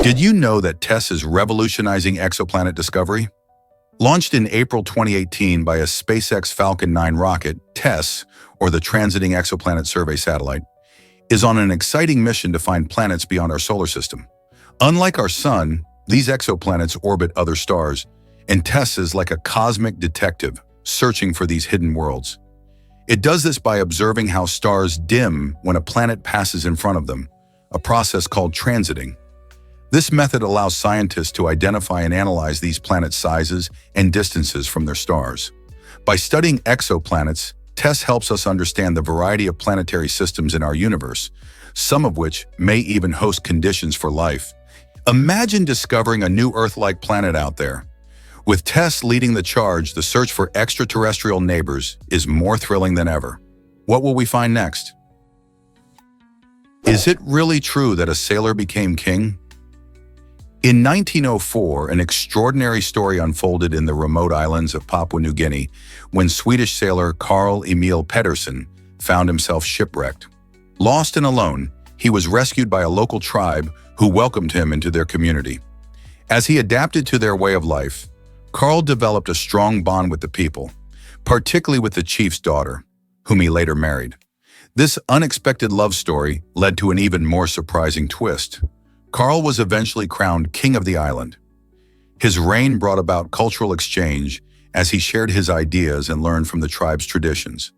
Did you know that TESS is revolutionizing exoplanet discovery? Launched in April 2018 by a SpaceX Falcon 9 rocket, TESS, or the Transiting Exoplanet Survey Satellite, is on an exciting mission to find planets beyond our solar system. Unlike our Sun, these exoplanets orbit other stars, and TESS is like a cosmic detective searching for these hidden worlds. It does this by observing how stars dim when a planet passes in front of them, a process called transiting. This method allows scientists to identify and analyze these planet sizes and distances from their stars. By studying exoplanets, TESS helps us understand the variety of planetary systems in our universe, some of which may even host conditions for life. Imagine discovering a new Earth-like planet out there. With TESS leading the charge, the search for extraterrestrial neighbors is more thrilling than ever. What will we find next? Is it really true that a sailor became king? In 1904, an extraordinary story unfolded in the remote islands of Papua New Guinea when Swedish sailor Carl Emil Pedersen found himself shipwrecked. Lost and alone, he was rescued by a local tribe who welcomed him into their community. As he adapted to their way of life, Carl developed a strong bond with the people, particularly with the chief's daughter, whom he later married. This unexpected love story led to an even more surprising twist. Carl was eventually crowned king of the island. His reign brought about cultural exchange as he shared his ideas and learned from the tribe's traditions.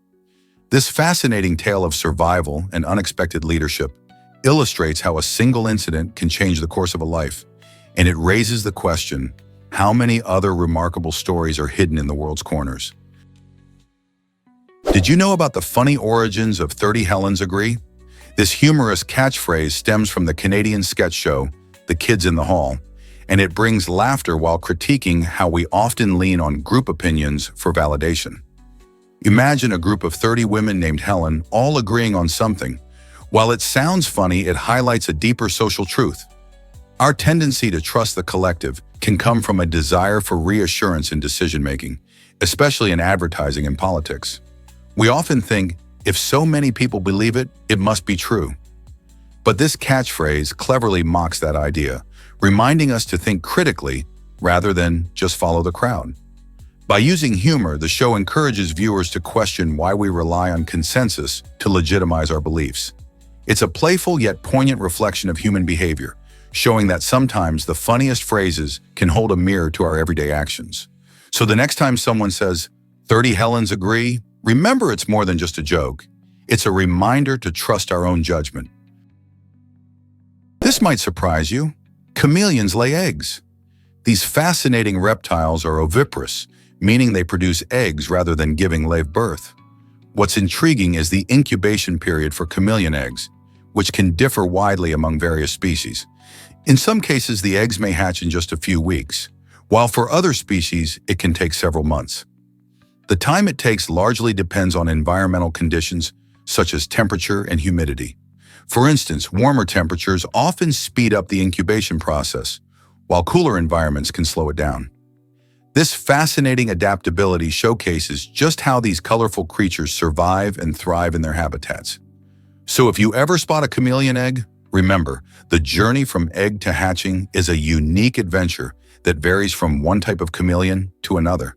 This fascinating tale of survival and unexpected leadership illustrates how a single incident can change the course of a life, and it raises the question, how many other remarkable stories are hidden in the world's corners? Did you know about the funny origins of 30 Helens Agree? This humorous catchphrase stems from the Canadian sketch show, The Kids in the Hall, and it brings laughter while critiquing how we often lean on group opinions for validation. Imagine a group of 30 women named Helen all agreeing on something. While it sounds funny, it highlights a deeper social truth. Our tendency to trust the collective can come from a desire for reassurance in decision-making, especially in advertising and politics. We often think, if so many people believe it, it must be true. But this catchphrase cleverly mocks that idea, reminding us to think critically rather than just follow the crowd. By using humor, the show encourages viewers to question why we rely on consensus to legitimize our beliefs. It's a playful yet poignant reflection of human behavior, showing that sometimes the funniest phrases can hold a mirror to our everyday actions. So the next time someone says, 30 Helens agree, remember it's more than just a joke. It's a reminder to trust our own judgment. This might surprise you. Chameleons lay eggs. These fascinating reptiles are oviparous, meaning they produce eggs rather than giving live birth. What's intriguing is the incubation period for chameleon eggs, which can differ widely among various species. In some cases, the eggs may hatch in just a few weeks, while for other species, it can take several months. The time it takes largely depends on environmental conditions, such as temperature and humidity. For instance, warmer temperatures often speed up the incubation process, while cooler environments can slow it down. This fascinating adaptability showcases just how these colorful creatures survive and thrive in their habitats. So if you ever spot a chameleon egg, remember, the journey from egg to hatching is a unique adventure that varies from one type of chameleon to another.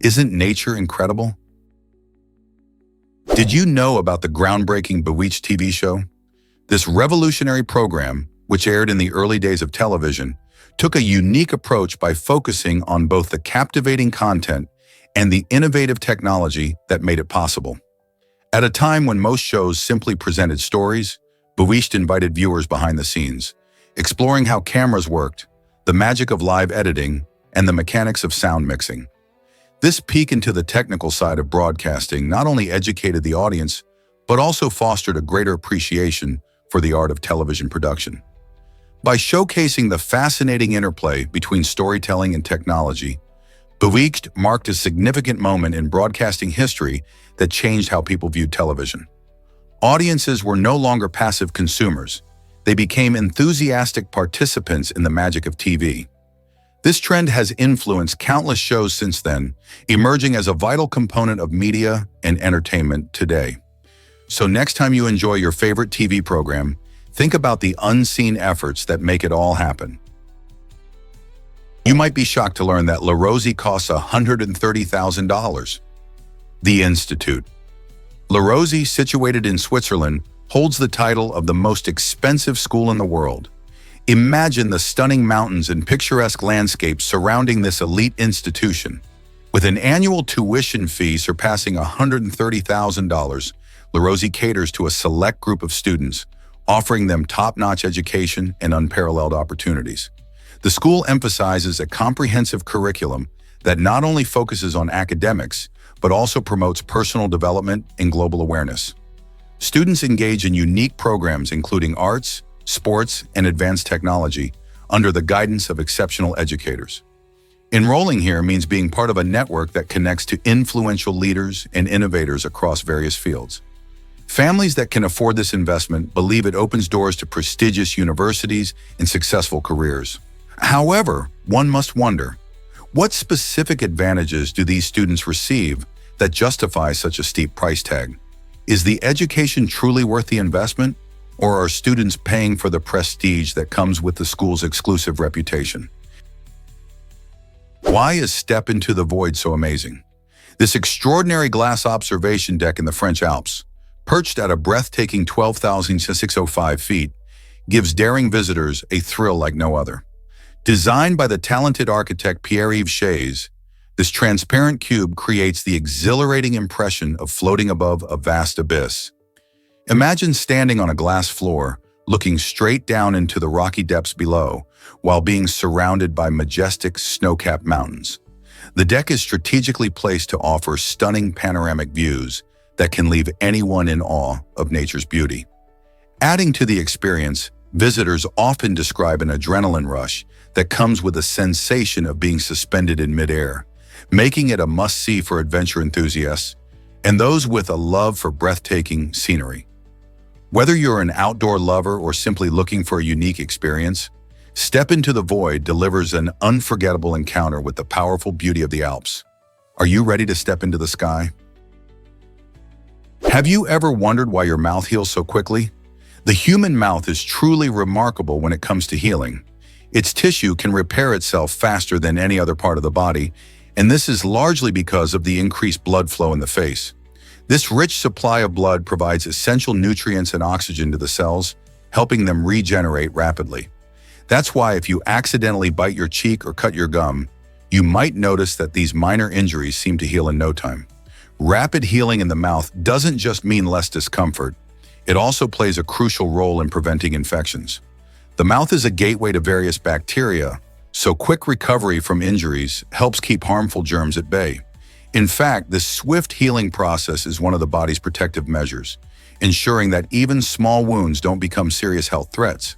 Isn't nature incredible? Did you know about the groundbreaking Bewitched TV show? This revolutionary program, which aired in the early days of television, took a unique approach by focusing on both the captivating content and the innovative technology that made it possible. At a time when most shows simply presented stories, Bewitched invited viewers behind the scenes, exploring how cameras worked, the magic of live editing, and the mechanics of sound mixing. This peek into the technical side of broadcasting not only educated the audience, but also fostered a greater appreciation for the art of television production. By showcasing the fascinating interplay between storytelling and technology, Bewitched marked a significant moment in broadcasting history that changed how people viewed television. Audiences were no longer passive consumers. They became enthusiastic participants in the magic of TV. This trend has influenced countless shows since then, emerging as a vital component of media and entertainment today. So next time you enjoy your favorite TV program, Think about the unseen efforts that make it all happen. You might be shocked to learn that La Rosie costs $130,000. The Institute. La Rosie, situated in Switzerland, holds the title of the most expensive school in the world. Imagine the stunning mountains and picturesque landscapes surrounding this elite institution. With an annual tuition fee surpassing $130,000, La Rosie caters to a select group of students, offering them top-notch education and unparalleled opportunities. The school emphasizes a comprehensive curriculum that not only focuses on academics, but also promotes personal development and global awareness. Students engage in unique programs including arts, sports, and advanced technology under the guidance of exceptional educators. Enrolling here means being part of a network that connects to influential leaders and innovators across various fields. Families that can afford this investment believe it opens doors to prestigious universities and successful careers. However, one must wonder, what specific advantages do these students receive that justify such a steep price tag? Is the education truly worth the investment, or are students paying for the prestige that comes with the school's exclusive reputation? Why is Step into the Void so amazing? This extraordinary glass observation deck in the French Alps, perched at a breathtaking 12,605 feet, gives daring visitors a thrill like no other. Designed by the talented architect Pierre-Yves Chaise, this transparent cube creates the exhilarating impression of floating above a vast abyss. Imagine standing on a glass floor, looking straight down into the rocky depths below, while being surrounded by majestic snow-capped mountains. The deck is strategically placed to offer stunning panoramic views that can leave anyone in awe of nature's beauty. Adding to the experience, visitors often describe an adrenaline rush that comes with a sensation of being suspended in midair, making it a must-see for adventure enthusiasts and those with a love for breathtaking scenery. Whether you're an outdoor lover or simply looking for a unique experience, Step into the Void delivers an unforgettable encounter with the powerful beauty of the Alps. Are you ready to step into the sky? Have you ever wondered why your mouth heals so quickly? The human mouth is truly remarkable when it comes to healing. Its tissue can repair itself faster than any other part of the body, and this is largely because of the increased blood flow in the face. This rich supply of blood provides essential nutrients and oxygen to the cells, helping them regenerate rapidly. That's why if you accidentally bite your cheek or cut your gum, you might notice that these minor injuries seem to heal in no time. Rapid healing in the mouth doesn't just mean less discomfort, it also plays a crucial role in preventing infections. The mouth is a gateway to various bacteria, so quick recovery from injuries helps keep harmful germs at bay. In fact, this swift healing process is one of the body's protective measures, ensuring that even small wounds don't become serious health threats.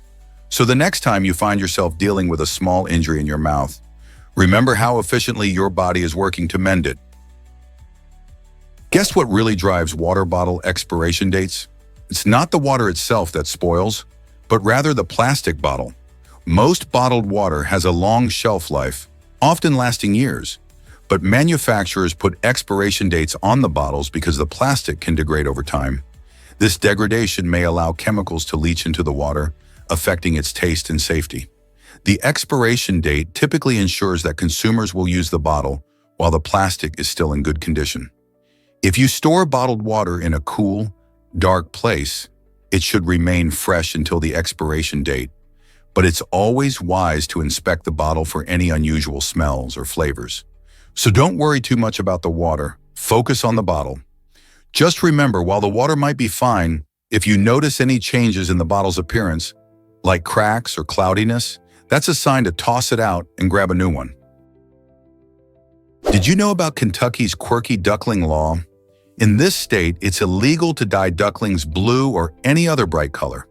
So the next time you find yourself dealing with a small injury in your mouth, remember how efficiently your body is working to mend it. Guess what really drives water bottle expiration dates? It's not the water itself that spoils, but rather the plastic bottle. Most bottled water has a long shelf life, often lasting years, but manufacturers put expiration dates on the bottles because the plastic can degrade over time. This degradation may allow chemicals to leach into the water, affecting its taste and safety. The expiration date typically ensures that consumers will use the bottle while the plastic is still in good condition. If you store bottled water in a cool, dark place, it should remain fresh until the expiration date, but it's always wise to inspect the bottle for any unusual smells or flavors. So don't worry too much about the water, focus on the bottle. Just remember, while the water might be fine, if you notice any changes in the bottle's appearance, like cracks or cloudiness, that's a sign to toss it out and grab a new one. Did you know about Kentucky's quirky duckling law? In this state, it's illegal to dye ducklings blue or any other bright color.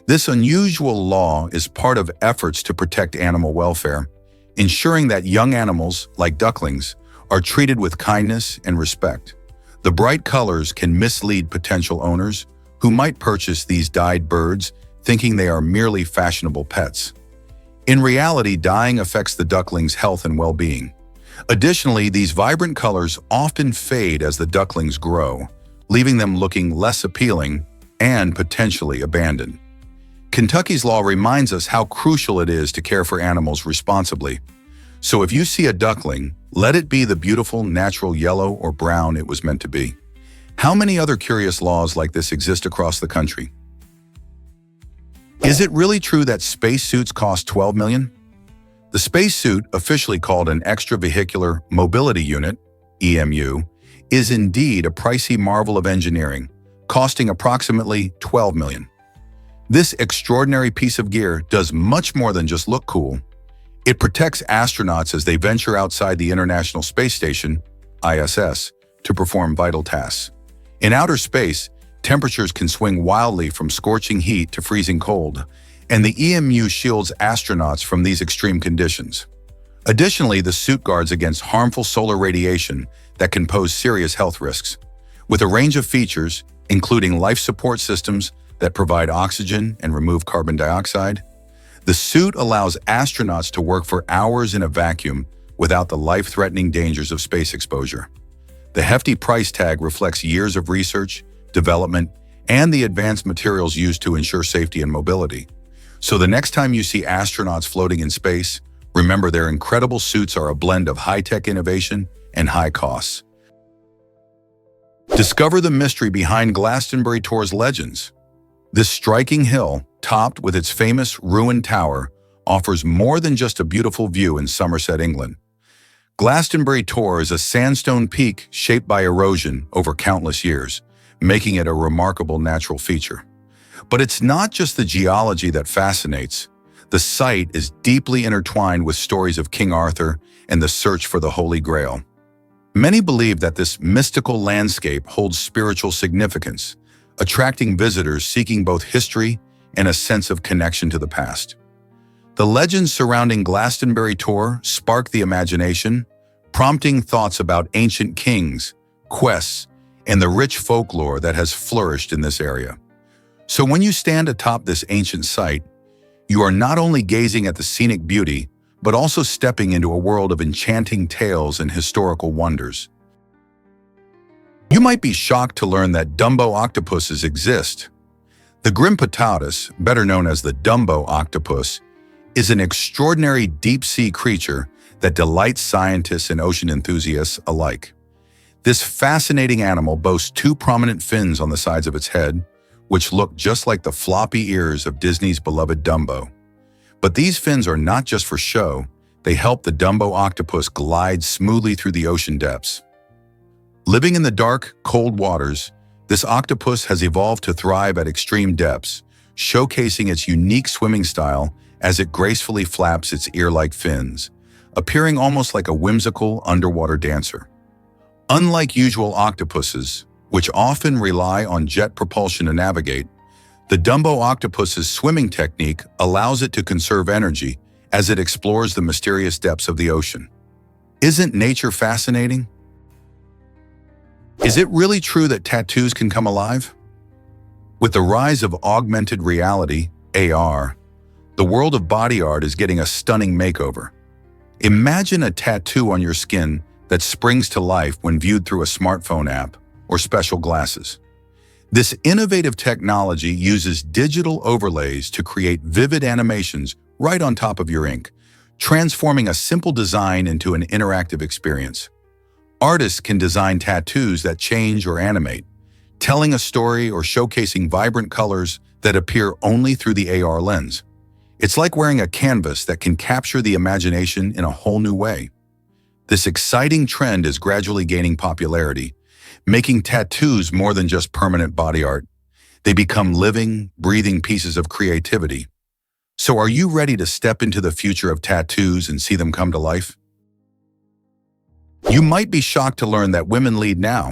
This unusual law is part of efforts to protect animal welfare, ensuring that young animals, like ducklings, are treated with kindness and respect. The bright colors can mislead potential owners who might purchase these dyed birds thinking they are merely fashionable pets. In reality, dyeing affects the duckling's health and well-being. Additionally, these vibrant colors often fade as the ducklings grow, leaving them looking less appealing and potentially abandoned. Kentucky's law reminds us how crucial it is to care for animals responsibly. So if you see a duckling, let it be the beautiful, natural yellow or brown it was meant to be. How many other curious laws like this exist across the country? Is it really true that spacesuits cost $12 million? The spacesuit, officially called an extravehicular mobility unit, EMU, is indeed a pricey marvel of engineering, costing approximately $12 million. This extraordinary piece of gear does much more than just look cool. It protects astronauts as they venture outside the International Space Station, ISS, to perform vital tasks. In outer space, temperatures can swing wildly from scorching heat to freezing cold, and the EMU shields astronauts from these extreme conditions. Additionally, the suit guards against harmful solar radiation that can pose serious health risks. With a range of features, including life support systems that provide oxygen and remove carbon dioxide, the suit allows astronauts to work for hours in a vacuum without the life-threatening dangers of space exposure. The hefty price tag reflects years of research, development, and the advanced materials used to ensure safety and mobility. So the next time you see astronauts floating in space, remember their incredible suits are a blend of high-tech innovation and high costs. Discover the mystery behind Glastonbury Tor's legends. This striking hill, topped with its famous ruined tower, offers more than just a beautiful view in Somerset, England. Glastonbury Tor is a sandstone peak shaped by erosion over countless years, making it a remarkable natural feature. But it's not just the geology that fascinates. The site is deeply intertwined with stories of King Arthur and the search for the Holy Grail. Many believe that this mystical landscape holds spiritual significance, attracting visitors seeking both history and a sense of connection to the past. The legends surrounding Glastonbury Tor spark the imagination, prompting thoughts about ancient kings, quests, and the rich folklore that has flourished in this area. So when you stand atop this ancient site, you are not only gazing at the scenic beauty, but also stepping into a world of enchanting tales and historical wonders. You might be shocked to learn that Dumbo octopuses exist. The Grimpatotus, better known as the Dumbo octopus, is an extraordinary deep-sea creature that delights scientists and ocean enthusiasts alike. This fascinating animal boasts two prominent fins on the sides of its head, which look just like the floppy ears of Disney's beloved Dumbo. But these fins are not just for show, they help the Dumbo octopus glide smoothly through the ocean depths. Living in the dark, cold waters, this octopus has evolved to thrive at extreme depths, showcasing its unique swimming style as it gracefully flaps its ear-like fins, appearing almost like a whimsical underwater dancer. Unlike usual octopuses, which often rely on jet propulsion to navigate, the Dumbo octopus's swimming technique allows it to conserve energy as it explores the mysterious depths of the ocean. Isn't nature fascinating? Is it really true that tattoos can come alive? With the rise of augmented reality, AR, the world of body art is getting a stunning makeover. Imagine a tattoo on your skin that springs to life when viewed through a smartphone app or special glasses. This innovative technology uses digital overlays to create vivid animations right on top of your ink, transforming a simple design into an interactive experience. Artists can design tattoos that change or animate, telling a story or showcasing vibrant colors that appear only through the AR lens. It's like wearing a canvas that can capture the imagination in a whole new way. This exciting trend is gradually gaining popularity, making tattoos more than just permanent body art. They become living, breathing pieces of creativity. So are you ready to step into the future of tattoos and see them come to life? You might be shocked to learn that women lead now.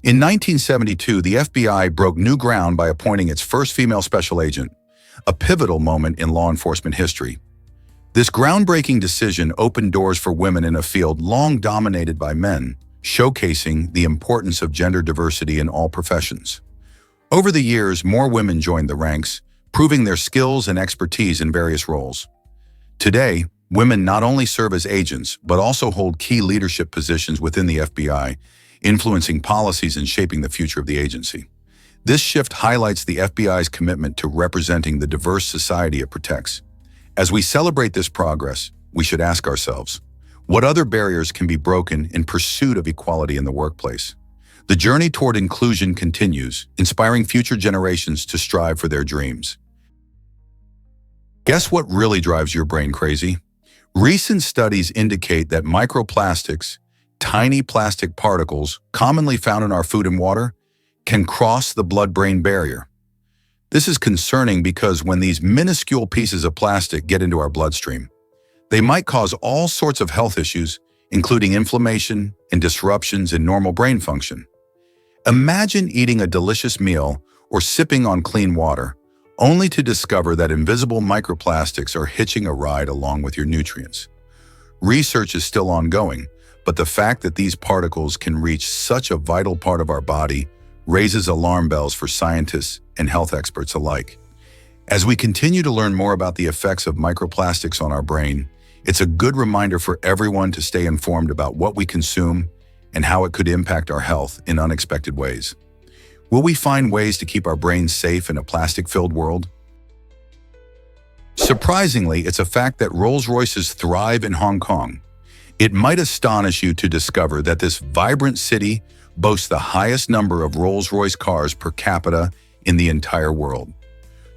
In 1972, the FBI broke new ground by appointing its first female special agent, a pivotal moment in law enforcement history. This groundbreaking decision opened doors for women in a field long dominated by men, showcasing the importance of gender diversity in all professions. Over the years, more women joined the ranks, proving their skills and expertise in various roles. Today, women not only serve as agents, but also hold key leadership positions within the FBI, influencing policies and shaping the future of the agency. This shift highlights the FBI's commitment to representing the diverse society it protects. As we celebrate this progress, we should ask ourselves, what other barriers can be broken in pursuit of equality in the workplace? The journey toward inclusion continues, inspiring future generations to strive for their dreams. Guess what really drives your brain crazy? Recent studies indicate that microplastics, tiny plastic particles commonly found in our food and water, can cross the blood-brain barrier. This is concerning because when these minuscule pieces of plastic get into our bloodstream, they might cause all sorts of health issues, including inflammation and disruptions in normal brain function. Imagine eating a delicious meal or sipping on clean water, only to discover that invisible microplastics are hitching a ride along with your nutrients. Research is still ongoing, but the fact that these particles can reach such a vital part of our body raises alarm bells for scientists and health experts alike. As we continue to learn more about the effects of microplastics on our brain, it's a good reminder for everyone to stay informed about what we consume and how it could impact our health in unexpected ways. Will we find ways to keep our brains safe in a plastic-filled world? Surprisingly, it's a fact that Rolls-Royces thrive in Hong Kong. It might astonish you to discover that this vibrant city boasts the highest number of Rolls-Royce cars per capita in the entire world.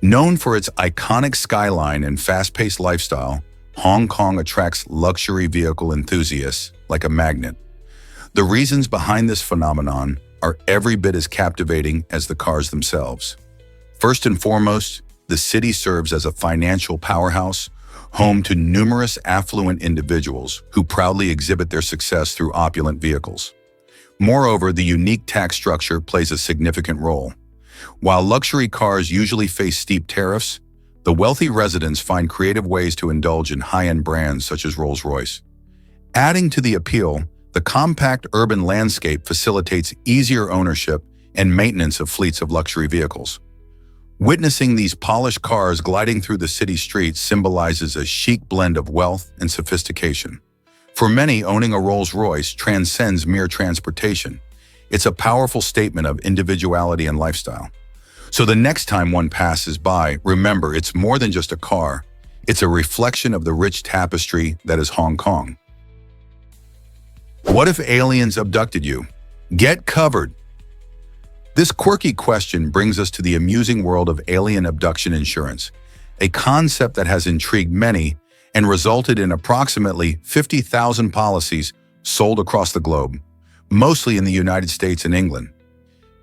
Known for its iconic skyline and fast-paced lifestyle, Hong Kong attracts luxury vehicle enthusiasts like a magnet. The reasons behind this phenomenon are every bit as captivating as the cars themselves. First and foremost, the city serves as a financial powerhouse, home to numerous affluent individuals who proudly exhibit their success through opulent vehicles. Moreover, the unique tax structure plays a significant role. While luxury cars usually face steep tariffs, the wealthy residents find creative ways to indulge in high-end brands such as Rolls-Royce. Adding to the appeal, the compact urban landscape facilitates easier ownership and maintenance of fleets of luxury vehicles. Witnessing these polished cars gliding through the city streets symbolizes a chic blend of wealth and sophistication. For many, owning a Rolls-Royce transcends mere transportation. It's a powerful statement of individuality and lifestyle. So the next time one passes by, remember it's more than just a car. It's a reflection of the rich tapestry that is Hong Kong. What if aliens abducted you? Get covered! This quirky question brings us to the amusing world of alien abduction insurance, a concept that has intrigued many and resulted in approximately 50,000 policies sold across the globe, mostly in the United States and England.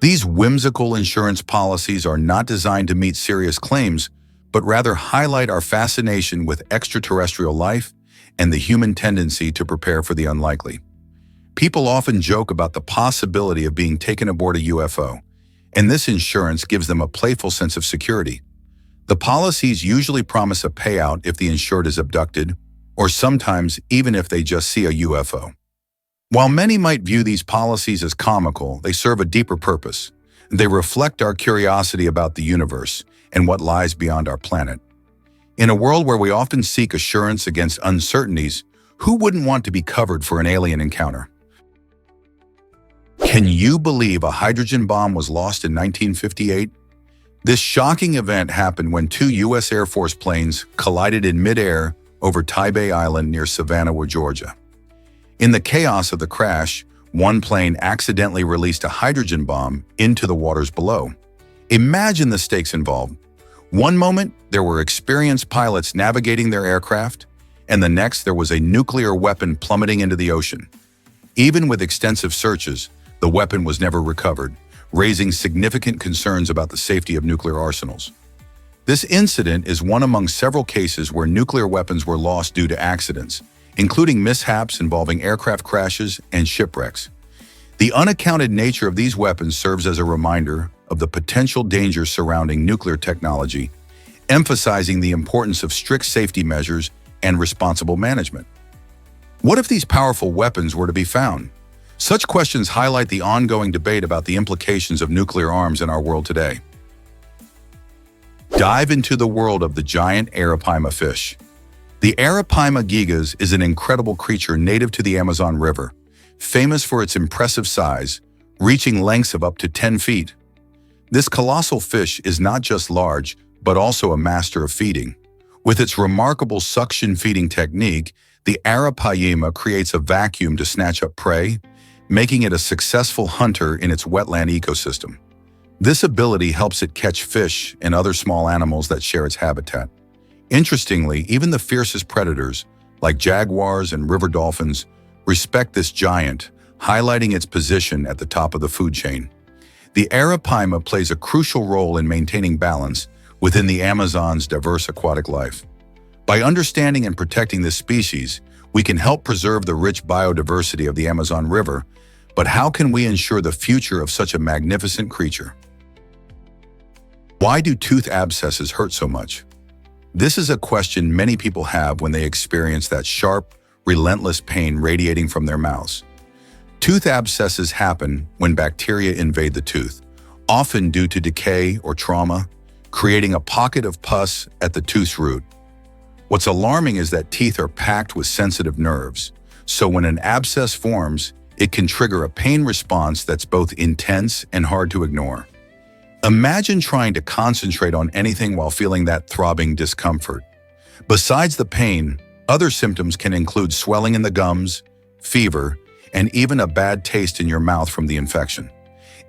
These whimsical insurance policies are not designed to meet serious claims, but rather highlight our fascination with extraterrestrial life and the human tendency to prepare for the unlikely. People often joke about the possibility of being taken aboard a UFO, and this insurance gives them a playful sense of security. The policies usually promise a payout if the insured is abducted, or sometimes even if they just see a UFO. While many might view these policies as comical, they serve a deeper purpose. They reflect our curiosity about the universe and what lies beyond our planet. In a world where we often seek assurance against uncertainties, who wouldn't want to be covered for an alien encounter? Can you believe a hydrogen bomb was lost in 1958? This shocking event happened when two U.S. Air Force planes collided in midair over Tybee Island near Savannah, Georgia. In the chaos of the crash, one plane accidentally released a hydrogen bomb into the waters below. Imagine the stakes involved. One moment, there were experienced pilots navigating their aircraft, and the next, there was a nuclear weapon plummeting into the ocean. Even with extensive searches, the weapon was never recovered, raising significant concerns about the safety of nuclear arsenals. This incident is one among several cases where nuclear weapons were lost due to accidents, including mishaps involving aircraft crashes and shipwrecks. The unaccounted nature of these weapons serves as a reminder of the potential dangers surrounding nuclear technology, emphasizing the importance of strict safety measures and responsible management. What if these powerful weapons were to be found? Such questions highlight the ongoing debate about the implications of nuclear arms in our world today. Dive into the world of the giant Arapaima fish. The Arapaima gigas is an incredible creature native to the Amazon River, famous for its impressive size, reaching lengths of up to 10 feet. This colossal fish is not just large, but also a master of feeding. With its remarkable suction feeding technique, the arapaima creates a vacuum to snatch up prey, making it a successful hunter in its wetland ecosystem. This ability helps it catch fish and other small animals that share its habitat. Interestingly, even the fiercest predators, like jaguars and river dolphins, respect this giant, highlighting its position at the top of the food chain. The arapaima plays a crucial role in maintaining balance within the Amazon's diverse aquatic life. By understanding and protecting this species, we can help preserve the rich biodiversity of the Amazon River, but how can we ensure the future of such a magnificent creature? Why do tooth abscesses hurt so much? This is a question many people have when they experience that sharp, relentless pain radiating from their mouths. Tooth abscesses happen when bacteria invade the tooth, often due to decay or trauma, creating a pocket of pus at the tooth's root. What's alarming is that teeth are packed with sensitive nerves, so when an abscess forms, it can trigger a pain response that's both intense and hard to ignore. Imagine trying to concentrate on anything while feeling that throbbing discomfort. Besides the pain, other symptoms can include swelling in the gums, fever, and even a bad taste in your mouth from the infection.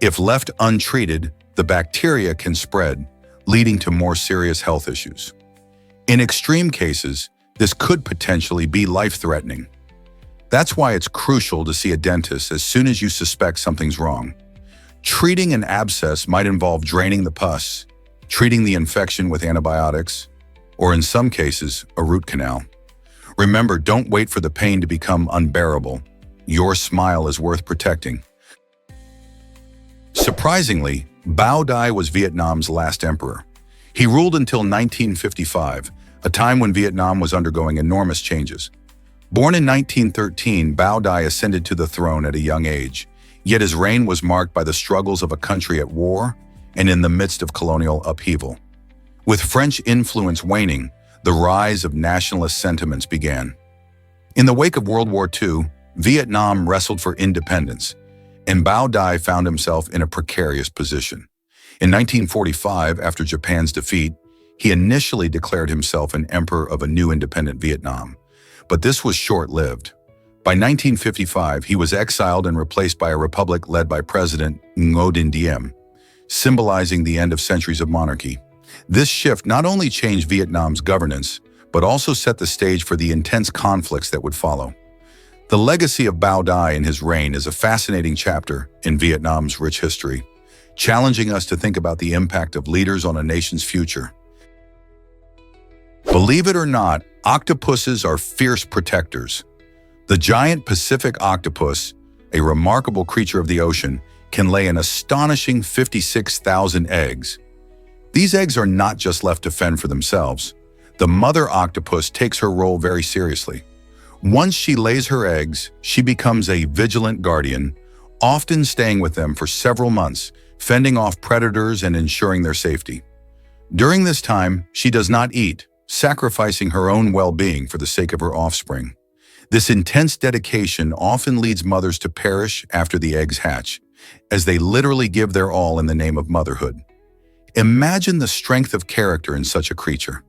If left untreated, the bacteria can spread, leading to more serious health issues. In extreme cases, this could potentially be life-threatening. That's why it's crucial to see a dentist as soon as you suspect something's wrong. Treating an abscess might involve draining the pus, treating the infection with antibiotics, or in some cases, a root canal. Remember, don't wait for the pain to become unbearable. Your smile is worth protecting. Surprisingly, Bao Dai was Vietnam's last emperor. He ruled until 1955, a time when Vietnam was undergoing enormous changes. Born in 1913, Bao Dai ascended to the throne at a young age, yet his reign was marked by the struggles of a country at war and in the midst of colonial upheaval. With French influence waning, the rise of nationalist sentiments began. In the wake of World War II, Vietnam wrestled for independence, and Bao Dai found himself in a precarious position. In 1945, after Japan's defeat, he initially declared himself an emperor of a new independent Vietnam. But this was short-lived. By 1955, he was exiled and replaced by a republic led by President Ngo Dinh Diem, symbolizing the end of centuries of monarchy. This shift not only changed Vietnam's governance, but also set the stage for the intense conflicts that would follow. The legacy of Bao Dai and his reign is a fascinating chapter in Vietnam's rich history, challenging us to think about the impact of leaders on a nation's future. Believe it or not, octopuses are fierce protectors. The giant Pacific octopus, a remarkable creature of the ocean, can lay an astonishing 56,000 eggs. These eggs are not just left to fend for themselves. The mother octopus takes her role very seriously. Once she lays her eggs, she becomes a vigilant guardian, often staying with them for several months, fending off predators and ensuring their safety. During this time, she does not eat, sacrificing her own well-being for the sake of her offspring. This intense dedication often leads mothers to perish after the eggs hatch, as they literally give their all in the name of motherhood. Imagine the strength of character in such a creature.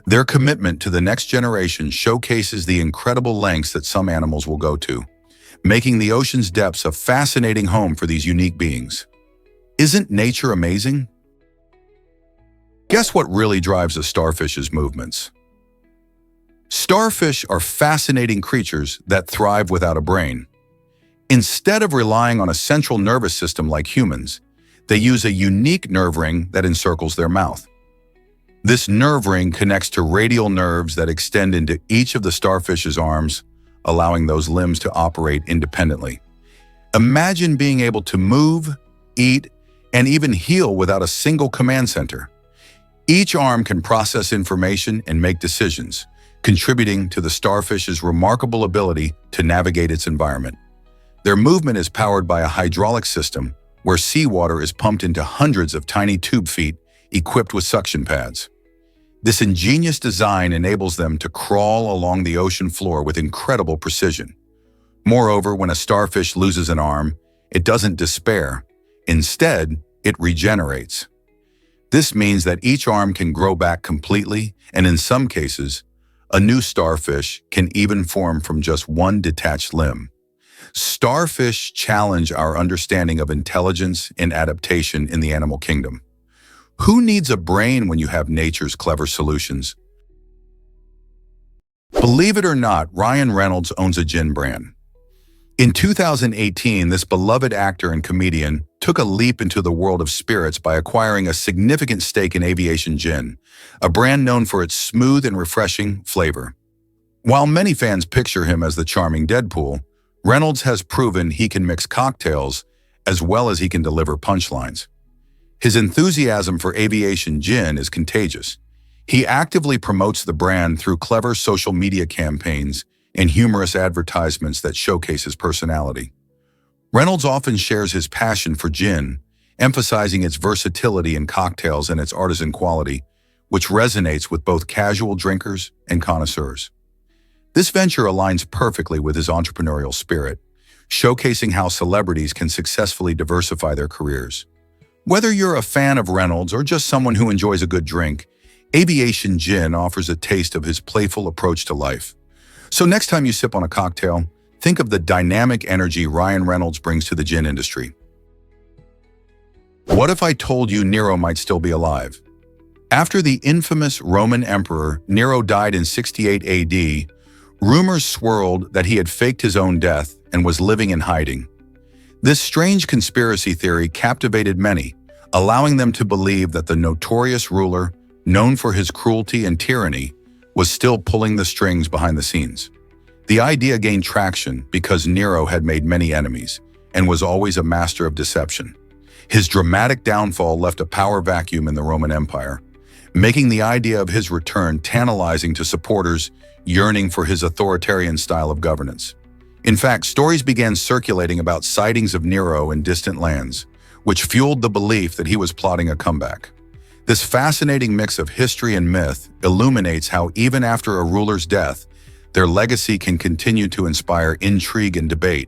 Their commitment to the next generation showcases the incredible lengths that some animals will go to, making the ocean's depths a fascinating home for these unique beings. Isn't nature amazing? Guess what really drives a starfish's movements? Starfish are fascinating creatures that thrive without a brain. Instead of relying on a central nervous system like humans, they use a unique nerve ring that encircles their mouth. This nerve ring connects to radial nerves that extend into each of the starfish's arms, allowing those limbs to operate independently. Imagine being able to move, eat, and even heal without a single command center. Each arm can process information and make decisions, contributing to the starfish's remarkable ability to navigate its environment. Their movement is powered by a hydraulic system where seawater is pumped into hundreds of tiny tube feet equipped with suction pads. This ingenious design enables them to crawl along the ocean floor with incredible precision. Moreover, when a starfish loses an arm, it doesn't despair. Instead, it regenerates. This means that each arm can grow back completely, and in some cases, a new starfish can even form from just one detached limb. Starfish challenge our understanding of intelligence and adaptation in the animal kingdom. Who needs a brain when you have nature's clever solutions? Believe it or not, Ryan Reynolds owns a gin brand. In 2018, this beloved actor and comedian took a leap into the world of spirits by acquiring a significant stake in Aviation Gin, a brand known for its smooth and refreshing flavor. While many fans picture him as the charming Deadpool, Reynolds has proven he can mix cocktails as well as he can deliver punchlines. His enthusiasm for Aviation Gin is contagious. He actively promotes the brand through clever social media campaigns and humorous advertisements that showcase his personality. Reynolds often shares his passion for gin, emphasizing its versatility in cocktails and its artisan quality, which resonates with both casual drinkers and connoisseurs. This venture aligns perfectly with his entrepreneurial spirit, showcasing how celebrities can successfully diversify their careers. Whether you're a fan of Reynolds or just someone who enjoys a good drink, Aviation Gin offers a taste of his playful approach to life. So next time you sip on a cocktail, think of the dynamic energy Ryan Reynolds brings to the gin industry. What if I told you Nero might still be alive? After the infamous Roman emperor Nero died in 68 AD, rumors swirled that he had faked his own death and was living in hiding. This strange conspiracy theory captivated many, allowing them to believe that the notorious ruler, known for his cruelty and tyranny, was still pulling the strings behind the scenes. The idea gained traction because Nero had made many enemies and was always a master of deception. His dramatic downfall left a power vacuum in the Roman Empire, making the idea of his return tantalizing to supporters yearning for his authoritarian style of governance. In fact, stories began circulating about sightings of Nero in distant lands, which fueled the belief that he was plotting a comeback. This fascinating mix of history and myth illuminates how even after a ruler's death, their legacy can continue to inspire intrigue and debate.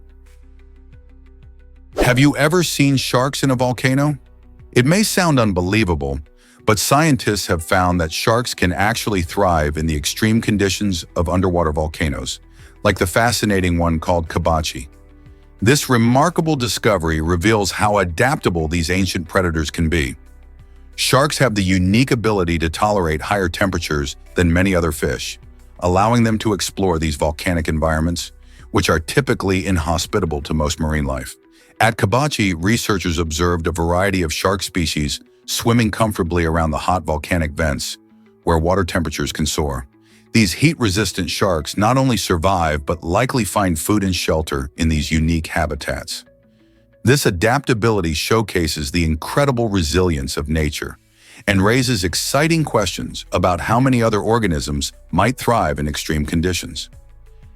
Have you ever seen sharks in a volcano? It may sound unbelievable, but scientists have found that sharks can actually thrive in the extreme conditions of underwater volcanoes, like the fascinating one called Kabachi. This remarkable discovery reveals how adaptable these ancient predators can be. Sharks have the unique ability to tolerate higher temperatures than many other fish, allowing them to explore these volcanic environments, which are typically inhospitable to most marine life. At Kabachi, researchers observed a variety of shark species swimming comfortably around the hot volcanic vents, where water temperatures can soar. These heat-resistant sharks not only survive but likely find food and shelter in these unique habitats. This adaptability showcases the incredible resilience of nature and raises exciting questions about how many other organisms might thrive in extreme conditions.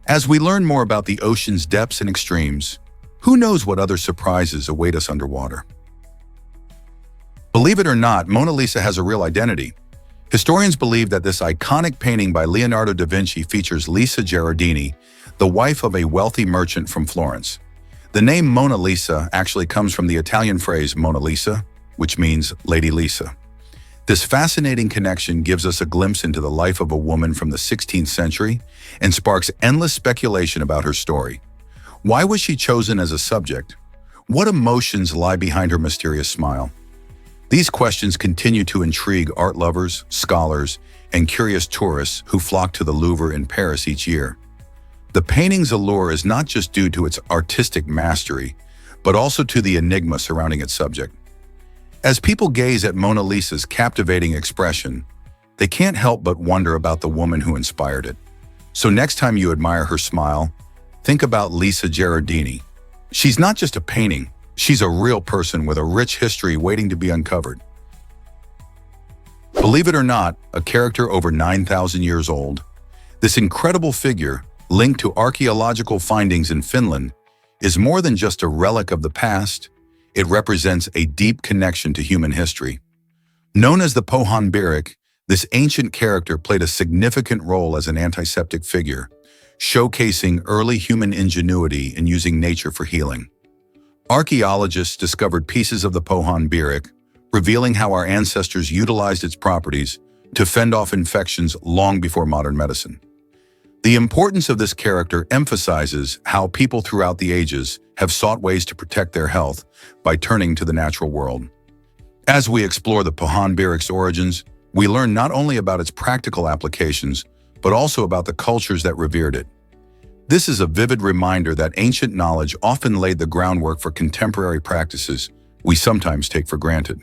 As we learn more about the ocean's depths and extremes, who knows what other surprises await us underwater? Believe it or not, Mona Lisa has a real identity. Historians believe that this iconic painting by Leonardo da Vinci features Lisa Gherardini, the wife of a wealthy merchant from Florence. The name Mona Lisa actually comes from the Italian phrase Mona Lisa, which means Lady Lisa. This fascinating connection gives us a glimpse into the life of a woman from the 16th century and sparks endless speculation about her story. Why was she chosen as a subject? What emotions lie behind her mysterious smile? These questions continue to intrigue art lovers, scholars, and curious tourists who flock to the Louvre in Paris each year. The painting's allure is not just due to its artistic mastery, but also to the enigma surrounding its subject. As people gaze at Mona Lisa's captivating expression, they can't help but wonder about the woman who inspired it. So next time you admire her smile, think about Lisa Gherardini. She's not just a painting, she's a real person with a rich history waiting to be uncovered. Believe it or not, a character over 9,000 years old, this incredible figure, linked to archaeological findings in Finland, is more than just a relic of the past. It represents a deep connection to human history. Known as the Pohan Birik, this ancient character played a significant role as an antiseptic figure, showcasing early human ingenuity in using nature for healing. Archaeologists discovered pieces of the Pohon Birik, revealing how our ancestors utilized its properties to fend off infections long before modern medicine. The importance of this character emphasizes how people throughout the ages have sought ways to protect their health by turning to the natural world. As we explore the Pohon Birik's origins, we learn not only about its practical applications, but also about the cultures that revered it. This is a vivid reminder that ancient knowledge often laid the groundwork for contemporary practices we sometimes take for granted.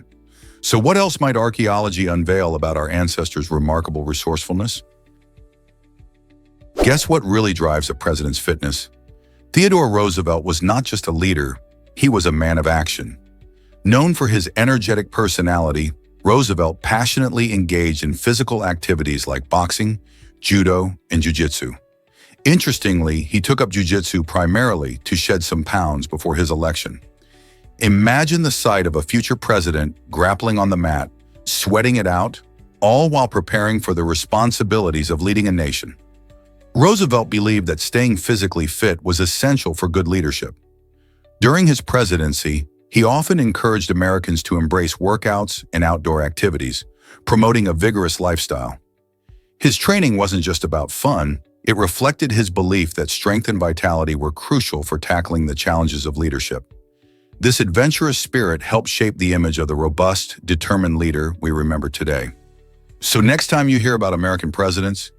So what else might archaeology unveil about our ancestors' remarkable resourcefulness? Guess what really drives a president's fitness? Theodore Roosevelt was not just a leader, he was a man of action. Known for his energetic personality, Roosevelt passionately engaged in physical activities like boxing, judo, and jiu-jitsu. Interestingly, he took up jiu-jitsu primarily to shed some pounds before his election. Imagine the sight of a future president grappling on the mat, sweating it out, all while preparing for the responsibilities of leading a nation. Roosevelt believed that staying physically fit was essential for good leadership. During his presidency, he often encouraged Americans to embrace workouts and outdoor activities, promoting a vigorous lifestyle. His training wasn't just about fun, it reflected his belief that strength and vitality were crucial for tackling the challenges of leadership. This adventurous spirit helped shape the image of the robust, determined leader we remember today. So next time you hear about American presidents,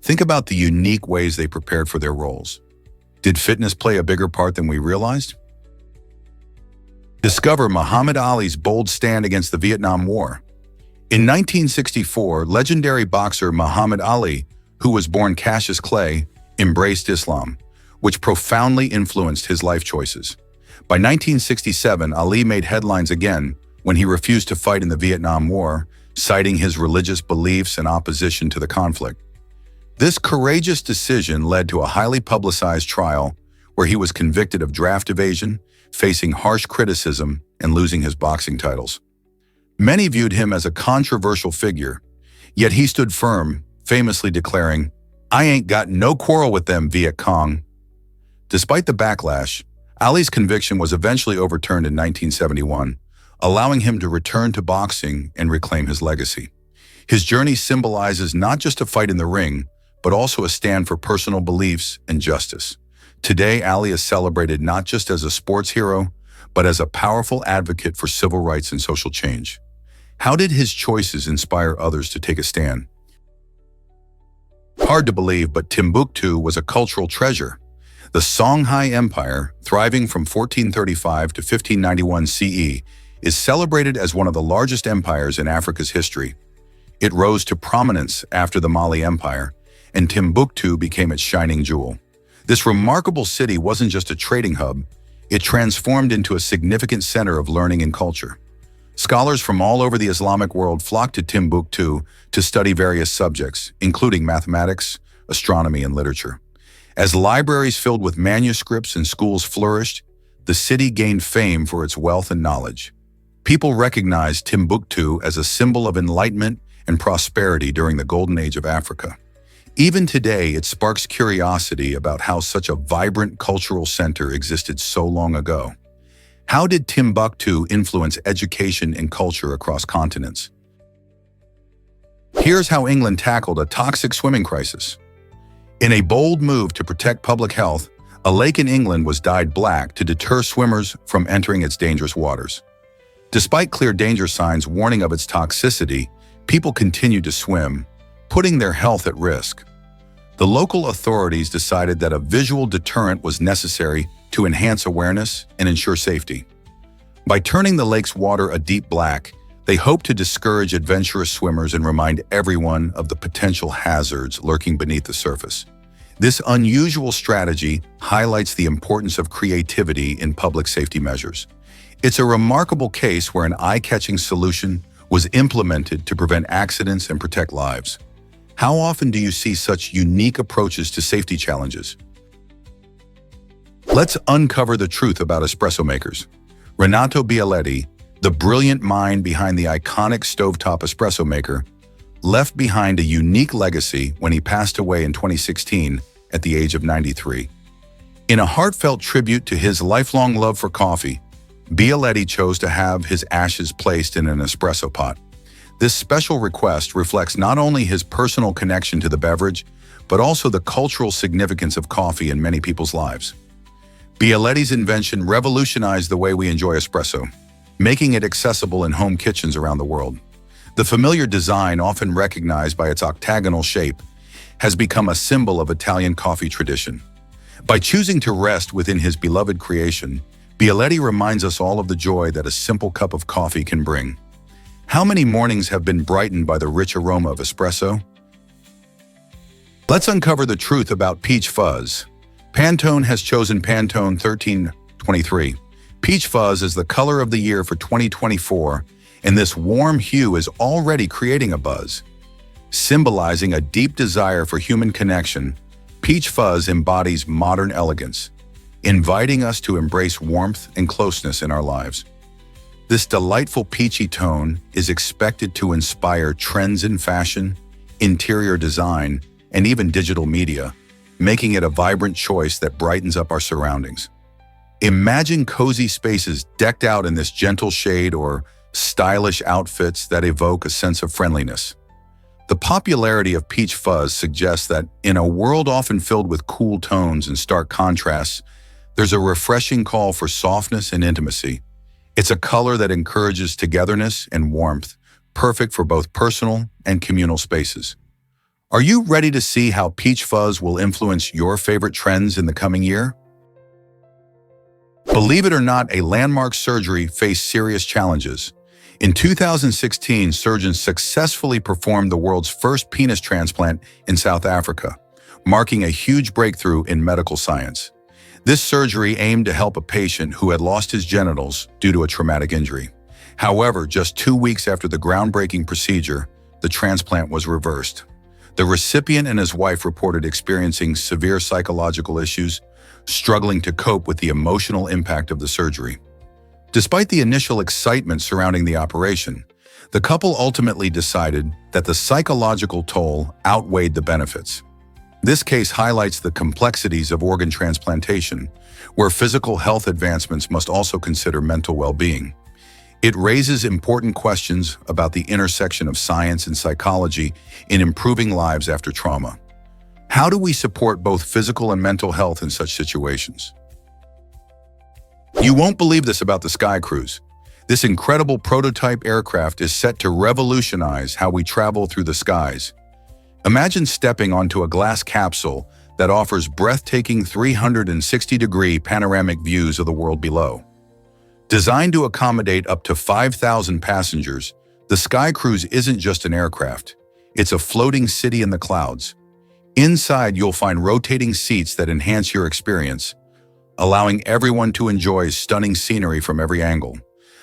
think about the unique ways they prepared for their roles. Did fitness play a bigger part than we realized? Discover Muhammad Ali's bold stand against the Vietnam War. In 1964, legendary boxer Muhammad Ali, who was born Cassius Clay, embraced Islam, which profoundly influenced his life choices. By 1967, Ali made headlines again when he refused to fight in the Vietnam War, citing his religious beliefs and opposition to the conflict. This courageous decision led to a highly publicized trial where he was convicted of draft evasion, facing harsh criticism, and losing his boxing titles. Many viewed him as a controversial figure, yet he stood firm, famously declaring, "I ain't got no quarrel with them, Viet Cong." Despite the backlash, Ali's conviction was eventually overturned in 1971, allowing him to return to boxing and reclaim his legacy. His journey symbolizes not just a fight in the ring, but also a stand for personal beliefs and justice. Today, Ali is celebrated not just as a sports hero, but as a powerful advocate for civil rights and social change. How did his choices inspire others to take a stand? Hard to believe, but Timbuktu was a cultural treasure. The Songhai Empire, thriving from 1435 to 1591 CE, is celebrated as one of the largest empires in Africa's history. It rose to prominence after the Mali Empire, and Timbuktu became its shining jewel. This remarkable city wasn't just a trading hub, it transformed into a significant center of learning and culture. Scholars from all over the Islamic world flocked to Timbuktu to study various subjects, including mathematics, astronomy, and literature. As libraries filled with manuscripts and schools flourished, the city gained fame for its wealth and knowledge. People recognized Timbuktu as a symbol of enlightenment and prosperity during the Golden Age of Africa. Even today, it sparks curiosity about how such a vibrant cultural center existed so long ago. How did Timbuktu influence education and culture across continents? Here's how England tackled a toxic swimming crisis. In a bold move to protect public health, a lake in England was dyed black to deter swimmers from entering its dangerous waters. Despite clear danger signs warning of its toxicity, people continued to swim, putting their health at risk. The local authorities decided that a visual deterrent was necessary to enhance awareness and ensure safety. By turning the lake's water a deep black, they hoped to discourage adventurous swimmers and remind everyone of the potential hazards lurking beneath the surface. This unusual strategy highlights the importance of creativity in public safety measures. It's a remarkable case where an eye-catching solution was implemented to prevent accidents and protect lives. How often do you see such unique approaches to safety challenges? Let's uncover the truth about espresso makers. Renato Bialetti, the brilliant mind behind the iconic stovetop espresso maker, left behind a unique legacy when he passed away in 2016 at the age of 93. In a heartfelt tribute to his lifelong love for coffee, Bialetti chose to have his ashes placed in an espresso pot. This special request reflects not only his personal connection to the beverage, but also the cultural significance of coffee in many people's lives. Bialetti's invention revolutionized the way we enjoy espresso, making it accessible in home kitchens around the world. The familiar design, often recognized by its octagonal shape, has become a symbol of Italian coffee tradition. By choosing to rest within his beloved creation, Bialetti reminds us all of the joy that a simple cup of coffee can bring. How many mornings have been brightened by the rich aroma of espresso? Let's uncover the truth about peach fuzz. Pantone has chosen Pantone 1323. Peach fuzz is the color of the year for 2024, and this warm hue is already creating a buzz. Symbolizing a deep desire for human connection, peach fuzz embodies modern elegance, inviting us to embrace warmth and closeness in our lives. This delightful peachy tone is expected to inspire trends in fashion, interior design, and even digital media, making it a vibrant choice that brightens up our surroundings. Imagine cozy spaces decked out in this gentle shade or stylish outfits that evoke a sense of friendliness. The popularity of peach fuzz suggests that in a world often filled with cool tones and stark contrasts, there's a refreshing call for softness and intimacy. It's a color that encourages togetherness and warmth, perfect for both personal and communal spaces. Are you ready to see how peach fuzz will influence your favorite trends in the coming year? Believe it or not, a landmark surgery faced serious challenges. In 2016, surgeons successfully performed the world's first penis transplant in South Africa, marking a huge breakthrough in medical science. This surgery aimed to help a patient who had lost his genitals due to a traumatic injury. However, just 2 weeks after the groundbreaking procedure, the transplant was reversed. The recipient and his wife reported experiencing severe psychological issues, struggling to cope with the emotional impact of the surgery. Despite the initial excitement surrounding the operation, the couple ultimately decided that the psychological toll outweighed the benefits. This case highlights the complexities of organ transplantation, where physical health advancements must also consider mental well-being. It raises important questions about the intersection of science and psychology in improving lives after trauma. How do we support both physical and mental health in such situations? You won't believe this about the Sky Cruise. This incredible prototype aircraft is set to revolutionize how we travel through the skies. Imagine stepping onto a glass capsule that offers breathtaking 360-degree panoramic views of the world below. Designed to accommodate up to 5,000 passengers, the Sky Cruise isn't just an aircraft. It's a floating city in the clouds. Inside, you'll find rotating seats that enhance your experience, allowing everyone to enjoy stunning scenery from every angle.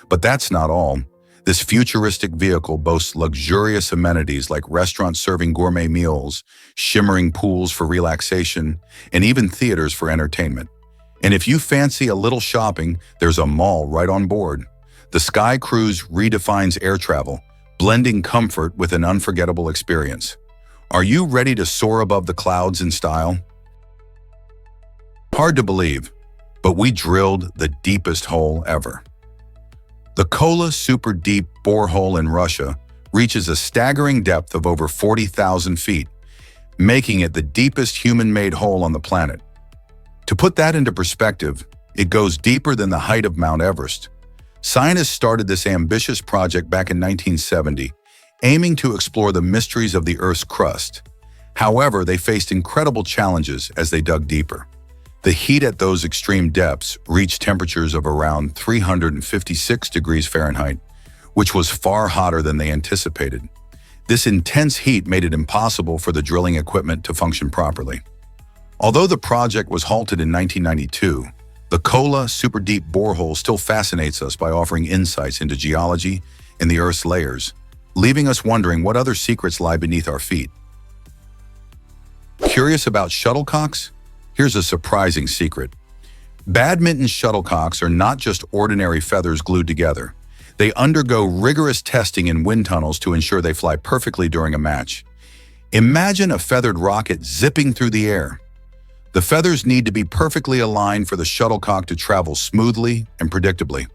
But that's not all. This futuristic vehicle boasts luxurious amenities like restaurants serving gourmet meals, shimmering pools for relaxation, and even theaters for entertainment. And if you fancy a little shopping, there's a mall right on board. The Sky Cruise redefines air travel, blending comfort with an unforgettable experience. Are you ready to soar above the clouds in style? Hard to believe, but we drilled the deepest hole ever. The Kola Super Deep borehole in Russia reaches a staggering depth of over 40,000 feet, making it the deepest human-made hole on the planet. To put that into perspective, it goes deeper than the height of Mount Everest. Scientists started this ambitious project back in 1970, aiming to explore the mysteries of the Earth's crust. However, they faced incredible challenges as they dug deeper. The heat at those extreme depths reached temperatures of around 356 degrees Fahrenheit, which was far hotter than they anticipated. This intense heat made it impossible for the drilling equipment to function properly. Although the project was halted in 1992, the Kola Super Deep borehole still fascinates us by offering insights into geology and the Earth's layers, leaving us wondering what other secrets lie beneath our feet. Curious about shuttlecocks? Here's a surprising secret. Badminton shuttlecocks are not just ordinary feathers glued together. They undergo rigorous testing in wind tunnels to ensure they fly perfectly during a match. Imagine a feathered rocket zipping through the air. The feathers need to be perfectly aligned for the shuttlecock to travel smoothly and predictably.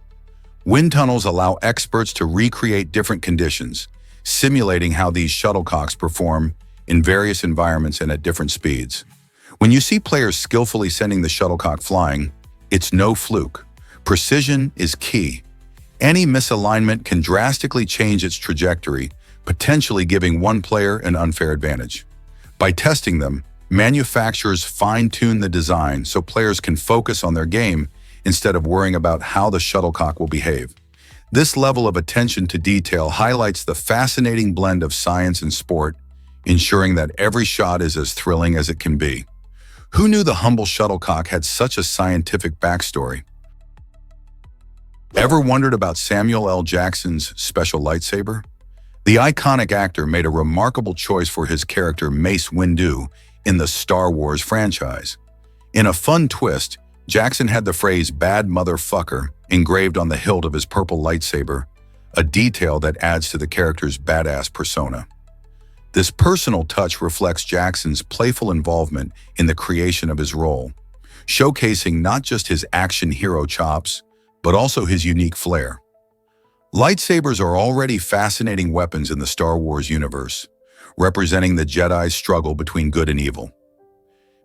Wind tunnels allow experts to recreate different conditions, simulating how these shuttlecocks perform in various environments and at different speeds. When you see players skillfully sending the shuttlecock flying, it's no fluke. Precision is key. Any misalignment can drastically change its trajectory, potentially giving one player an unfair advantage. By testing them, manufacturers fine-tune the design so players can focus on their game instead of worrying about how the shuttlecock will behave. This level of attention to detail highlights the fascinating blend of science and sport, ensuring that every shot is as thrilling as it can be. Who knew the humble shuttlecock had such a scientific backstory? Ever wondered about Samuel L. Jackson's special lightsaber? The iconic actor made a remarkable choice for his character Mace Windu in the Star Wars franchise. In a fun twist, Jackson had the phrase "bad motherfucker" engraved on the hilt of his purple lightsaber, a detail that adds to the character's badass persona. This personal touch reflects Jackson's playful involvement in the creation of his role, showcasing not just his action hero chops, but also his unique flair. Lightsabers are already fascinating weapons in the Star Wars universe, representing the Jedi's struggle between good and evil.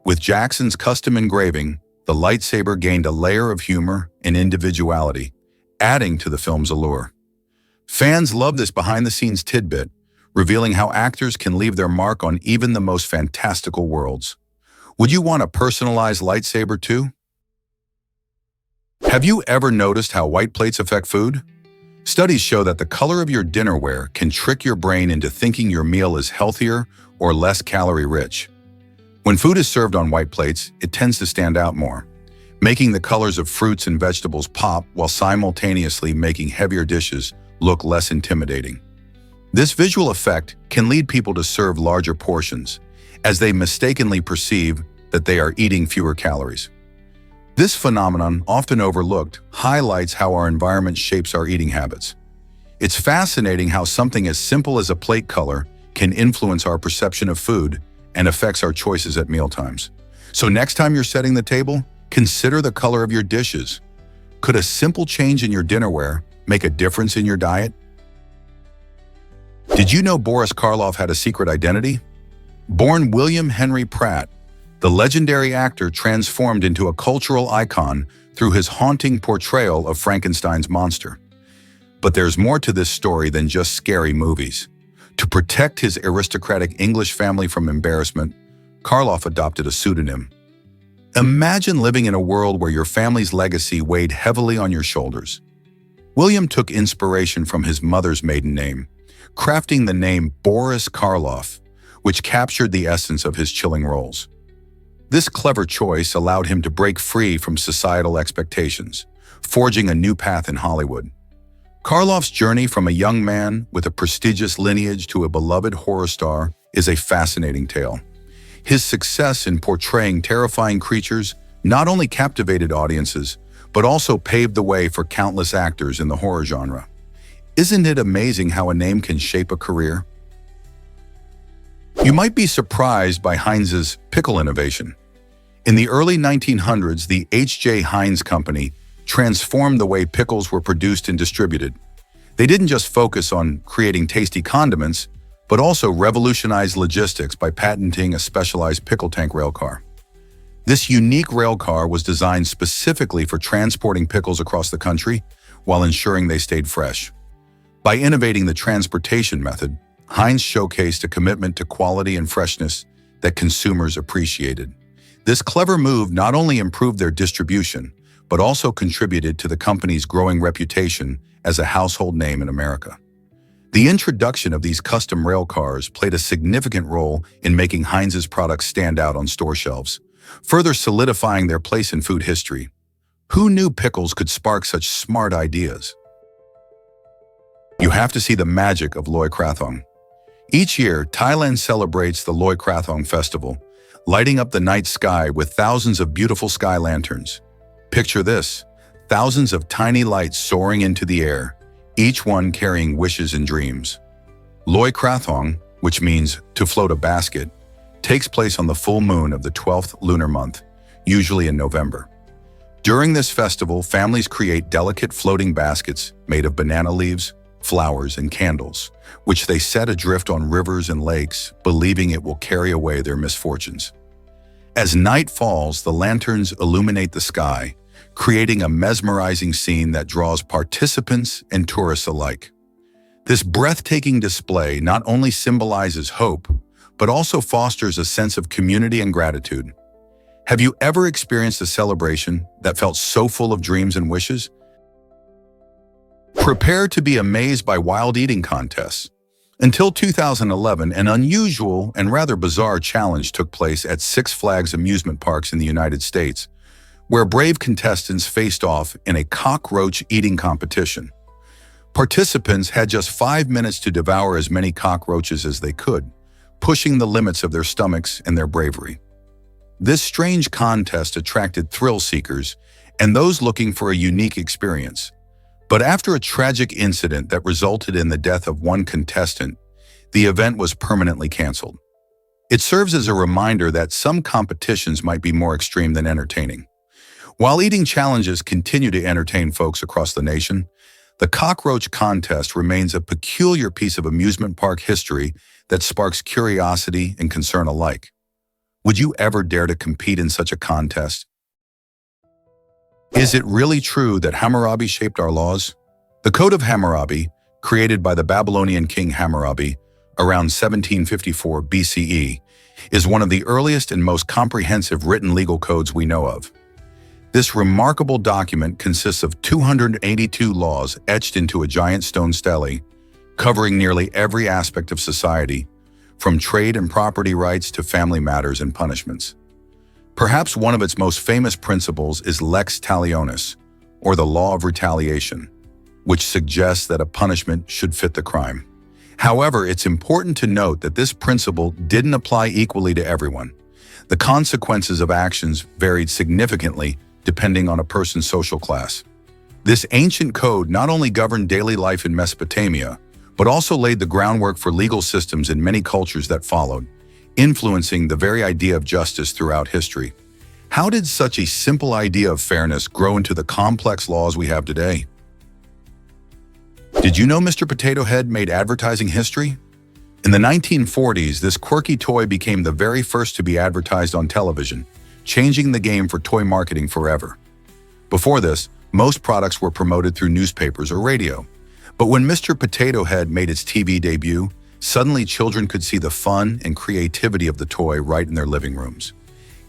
With Jackson's custom engraving, the lightsaber gained a layer of humor and individuality, adding to the film's allure. Fans love this behind-the-scenes tidbit, revealing how actors can leave their mark on even the most fantastical worlds. Would you want a personalized lightsaber too? Have you ever noticed how white plates affect food? Studies show that the color of your dinnerware can trick your brain into thinking your meal is healthier or less calorie-rich. When food is served on white plates, it tends to stand out more, making the colors of fruits and vegetables pop while simultaneously making heavier dishes look less intimidating. This visual effect can lead people to serve larger portions, as they mistakenly perceive that they are eating fewer calories. This phenomenon, often overlooked, highlights how our environment shapes our eating habits. It's fascinating how something as simple as a plate color can influence our perception of food and affects our choices at mealtimes. So next time you're setting the table, consider the color of your dishes. Could a simple change in your dinnerware make a difference in your diet? Did you know Boris Karloff had a secret identity? Born William Henry Pratt, the legendary actor transformed into a cultural icon through his haunting portrayal of Frankenstein's monster. But there's more to this story than just scary movies. To protect his aristocratic English family from embarrassment, Karloff adopted a pseudonym. Imagine living in a world where your family's legacy weighed heavily on your shoulders. William took inspiration from his mother's maiden name, crafting the name Boris Karloff, which captured the essence of his chilling roles. This clever choice allowed him to break free from societal expectations, forging a new path in Hollywood. Karloff's journey from a young man with a prestigious lineage to a beloved horror star is a fascinating tale. His success in portraying terrifying creatures not only captivated audiences, but also paved the way for countless actors in the horror genre. Isn't it amazing how a name can shape a career? You might be surprised by Heinz's pickle innovation. In the early 1900s, the H.J. Heinz Company transformed the way pickles were produced and distributed. They didn't just focus on creating tasty condiments, but also revolutionized logistics by patenting a specialized pickle tank railcar. This unique railcar was designed specifically for transporting pickles across the country while ensuring they stayed fresh. By innovating the transportation method, Heinz showcased a commitment to quality and freshness that consumers appreciated. This clever move not only improved their distribution, but also contributed to the company's growing reputation as a household name in America. The introduction of these custom rail cars played a significant role in making Heinz's products stand out on store shelves, further solidifying their place in food history. Who knew pickles could spark such smart ideas? You have to see the magic of Loy Krathong. Each year, Thailand celebrates the Loy Krathong Festival, lighting up the night sky with thousands of beautiful sky lanterns. Picture this, thousands of tiny lights soaring into the air, each one carrying wishes and dreams. Loy Krathong, which means to float a basket, takes place on the full moon of the 12th lunar month, usually in November. During this festival, families create delicate floating baskets made of banana leaves, flowers, and candles, which they set adrift on rivers and lakes, believing it will carry away their misfortunes. As night falls, the lanterns illuminate the sky, creating a mesmerizing scene that draws participants and tourists alike. This breathtaking display not only symbolizes hope, but also fosters a sense of community and gratitude. Have you ever experienced a celebration that felt so full of dreams and wishes? Prepare to be amazed by wild eating contests. Until 2011, an unusual and rather bizarre challenge took place at Six Flags amusement parks in the United States, where brave contestants faced off in a cockroach eating competition. Participants had just 5 minutes to devour as many cockroaches as they could, pushing the limits of their stomachs and their bravery. This strange contest attracted thrill seekers and those looking for a unique experience. But after a tragic incident that resulted in the death of one contestant, the event was permanently canceled. It serves as a reminder that some competitions might be more extreme than entertaining. While eating challenges continue to entertain folks across the nation, the cockroach contest remains a peculiar piece of amusement park history that sparks curiosity and concern alike. Would you ever dare to compete in such a contest? Is it really true that Hammurabi shaped our laws? The Code of Hammurabi, created by the Babylonian king Hammurabi around 1754 BCE, is one of the earliest and most comprehensive written legal codes we know of. This remarkable document consists of 282 laws etched into a giant stone stele, covering nearly every aspect of society, from trade and property rights to family matters and punishments. Perhaps one of its most famous principles is lex talionis, or the law of retaliation, which suggests that a punishment should fit the crime. However, it's important to note that this principle didn't apply equally to everyone. The consequences of actions varied significantly depending on a person's social class. This ancient code not only governed daily life in Mesopotamia, but also laid the groundwork for legal systems in many cultures that followed, influencing the very idea of justice throughout history. How did such a simple idea of fairness grow into the complex laws we have today? Did you know Mr. Potato Head made advertising history? In the 1940s, this quirky toy became the very first to be advertised on television, changing the game for toy marketing forever. Before this, most products were promoted through newspapers or radio. But when Mr. Potato Head made its TV debut, suddenly children could see the fun and creativity of the toy right in their living rooms.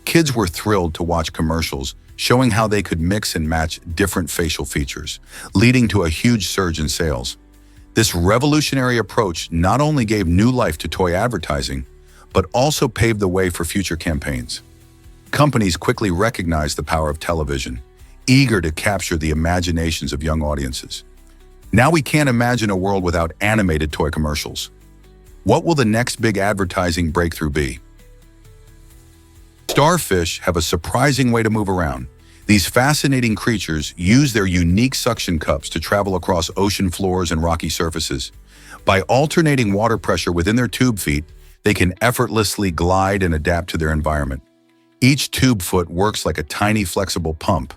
Kids were thrilled to watch commercials showing how they could mix and match different facial features, leading to a huge surge in sales. This revolutionary approach not only gave new life to toy advertising, but also paved the way for future campaigns. Companies quickly recognized the power of television, eager to capture the imaginations of young audiences. Now we can't imagine a world without animated toy commercials. What will the next big advertising breakthrough be? Starfish have a surprising way to move around. These fascinating creatures use their unique suction cups to travel across ocean floors and rocky surfaces. By alternating water pressure within their tube feet, they can effortlessly glide and adapt to their environment. Each tube foot works like a tiny flexible pump.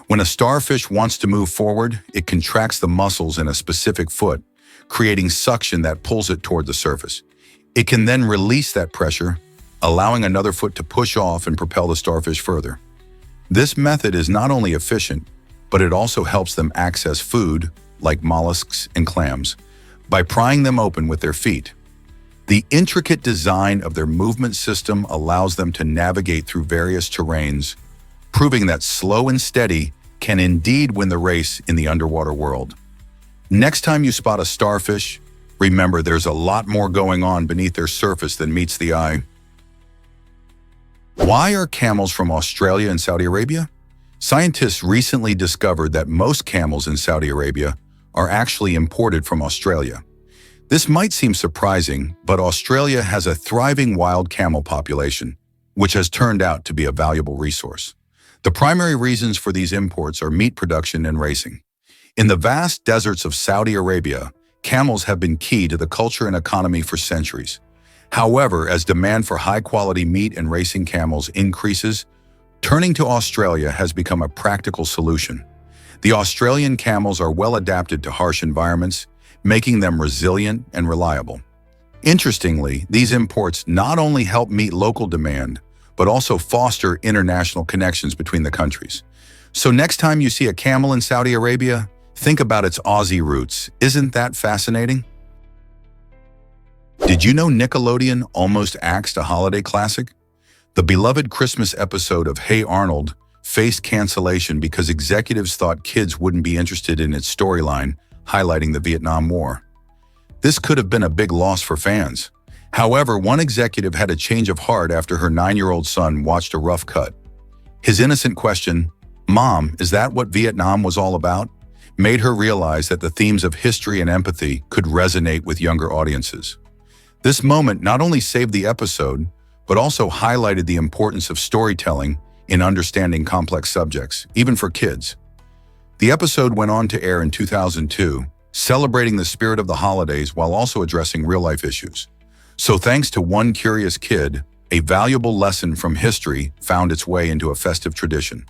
When a starfish wants to move forward, it contracts the muscles in a specific foot, creating suction that pulls it toward the surface. It can then release that pressure, allowing another foot to push off and propel the starfish further. This method is not only efficient, but it also helps them access food, like mollusks and clams, by prying them open with their feet. The intricate design of their movement system allows them to navigate through various terrains, proving that slow and steady can indeed win the race in the underwater world. Next time you spot a starfish, remember there's a lot more going on beneath their surface than meets the eye. Why are camels from Australia and Saudi Arabia? Scientists recently discovered that most camels in Saudi Arabia are actually imported from Australia. This might seem surprising, but Australia has a thriving wild camel population, which has turned out to be a valuable resource. The primary reasons for these imports are meat production and racing. In the vast deserts of Saudi Arabia, camels have been key to the culture and economy for centuries. However, as demand for high-quality meat and racing camels increases, Turning to Australia has become a practical solution. The Australian camels are well adapted to harsh environments, making them resilient and reliable. Interestingly, these imports not only help meet local demand, but also foster international connections between the countries. So next time you see a camel in Saudi Arabia, think about its Aussie roots. Isn't that fascinating? Did you know Nickelodeon almost axed a holiday classic? The beloved Christmas episode of Hey Arnold faced cancellation because executives thought kids wouldn't be interested in its storyline, highlighting the Vietnam War. This could have been a big loss for fans. However, one executive had a change of heart after her 9-year-old son watched a rough cut. His innocent question, "Mom, is that what Vietnam was all about?" made her realize that the themes of history and empathy could resonate with younger audiences. This moment not only saved the episode, but also highlighted the importance of storytelling in understanding complex subjects, even for kids. The episode went on to air in 2002, celebrating the spirit of the holidays while also addressing real-life issues. So thanks to one curious kid, a valuable lesson from history found its way into a festive tradition.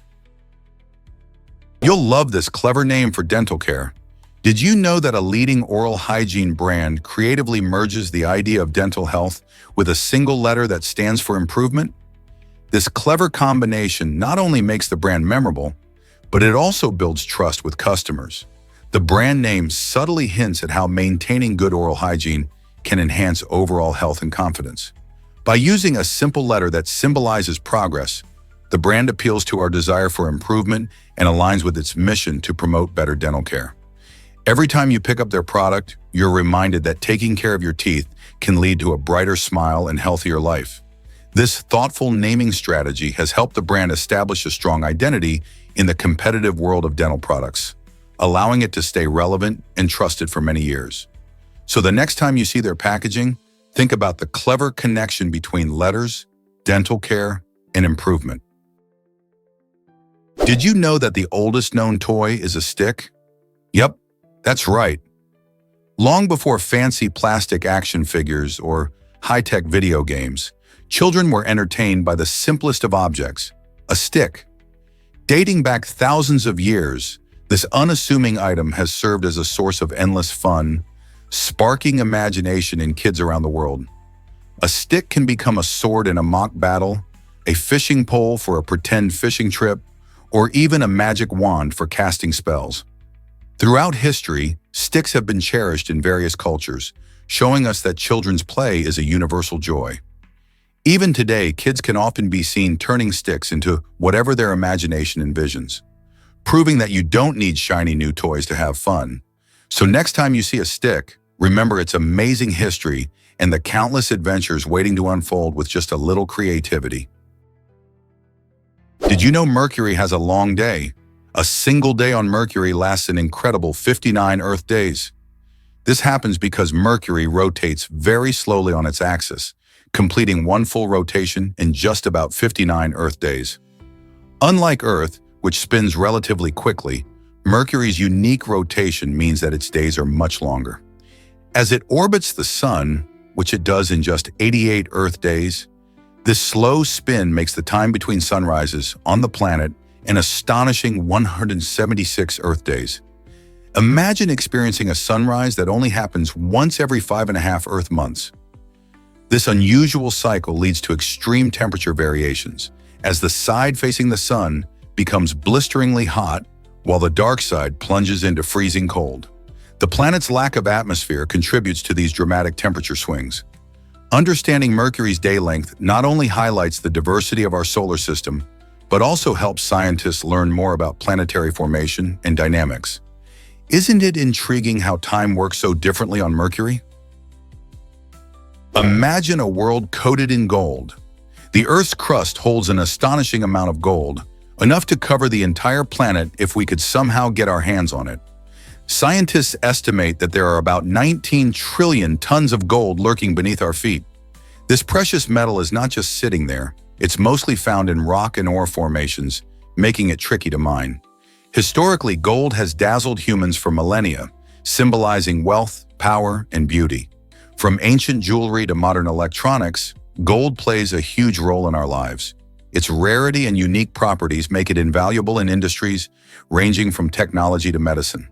You'll love this clever name for dental care. Did you know that a leading oral hygiene brand creatively merges the idea of dental health with a single letter that stands for improvement? This clever combination not only makes the brand memorable, but it also builds trust with customers. The brand name subtly hints at how maintaining good oral hygiene can enhance overall health and confidence. By using a simple letter that symbolizes progress, the brand appeals to our desire for improvement and aligns with its mission to promote better dental care. Every time you pick up their product, you're reminded that taking care of your teeth can lead to a brighter smile and healthier life. This thoughtful naming strategy has helped the brand establish a strong identity in the competitive world of dental products, allowing it to stay relevant and trusted for many years. So the next time you see their packaging, think about the clever connection between letters, dental care, and improvement. Did you know that the oldest known toy is a stick? Yep, that's right. Long before fancy plastic action figures or high-tech video games, children were entertained by the simplest of objects, a stick. Dating back thousands of years, this unassuming item has served as a source of endless fun, sparking imagination in kids around the world. A stick can become a sword in a mock battle, a fishing pole for a pretend fishing trip, or even a magic wand for casting spells. Throughout history, sticks have been cherished in various cultures, showing us that children's play is a universal joy. Even today, kids can often be seen turning sticks into whatever their imagination envisions, proving that you don't need shiny new toys to have fun. So next time you see a stick, remember its amazing history and the countless adventures waiting to unfold with just a little creativity. Did you know Mercury has a long day? A single day on Mercury lasts an incredible 59 Earth days. This happens because Mercury rotates very slowly on its axis, completing one full rotation in just about 59 Earth days. Unlike Earth, which spins relatively quickly, Mercury's unique rotation means that its days are much longer. As it orbits the Sun, which it does in just 88 Earth days, this slow spin makes the time between sunrises on the planet an astonishing 176 Earth days. Imagine experiencing a sunrise that only happens once every 5.5 Earth months. This unusual cycle leads to extreme temperature variations, as the side facing the sun becomes blisteringly hot while the dark side plunges into freezing cold. The planet's lack of atmosphere contributes to these dramatic temperature swings. Understanding Mercury's day length not only highlights the diversity of our solar system, but also helps scientists learn more about planetary formation and dynamics. Isn't it intriguing how time works so differently on Mercury? Imagine a world coated in gold. The Earth's crust holds an astonishing amount of gold, enough to cover the entire planet if we could somehow get our hands on it. Scientists estimate that there are about 19 trillion tons of gold lurking beneath our feet. This precious metal is not just sitting there, it's mostly found in rock and ore formations, making it tricky to mine. Historically, gold has dazzled humans for millennia, symbolizing wealth, power, and beauty. From ancient jewelry to modern electronics, gold plays a huge role in our lives. Its rarity and unique properties make it invaluable in industries ranging from technology to medicine.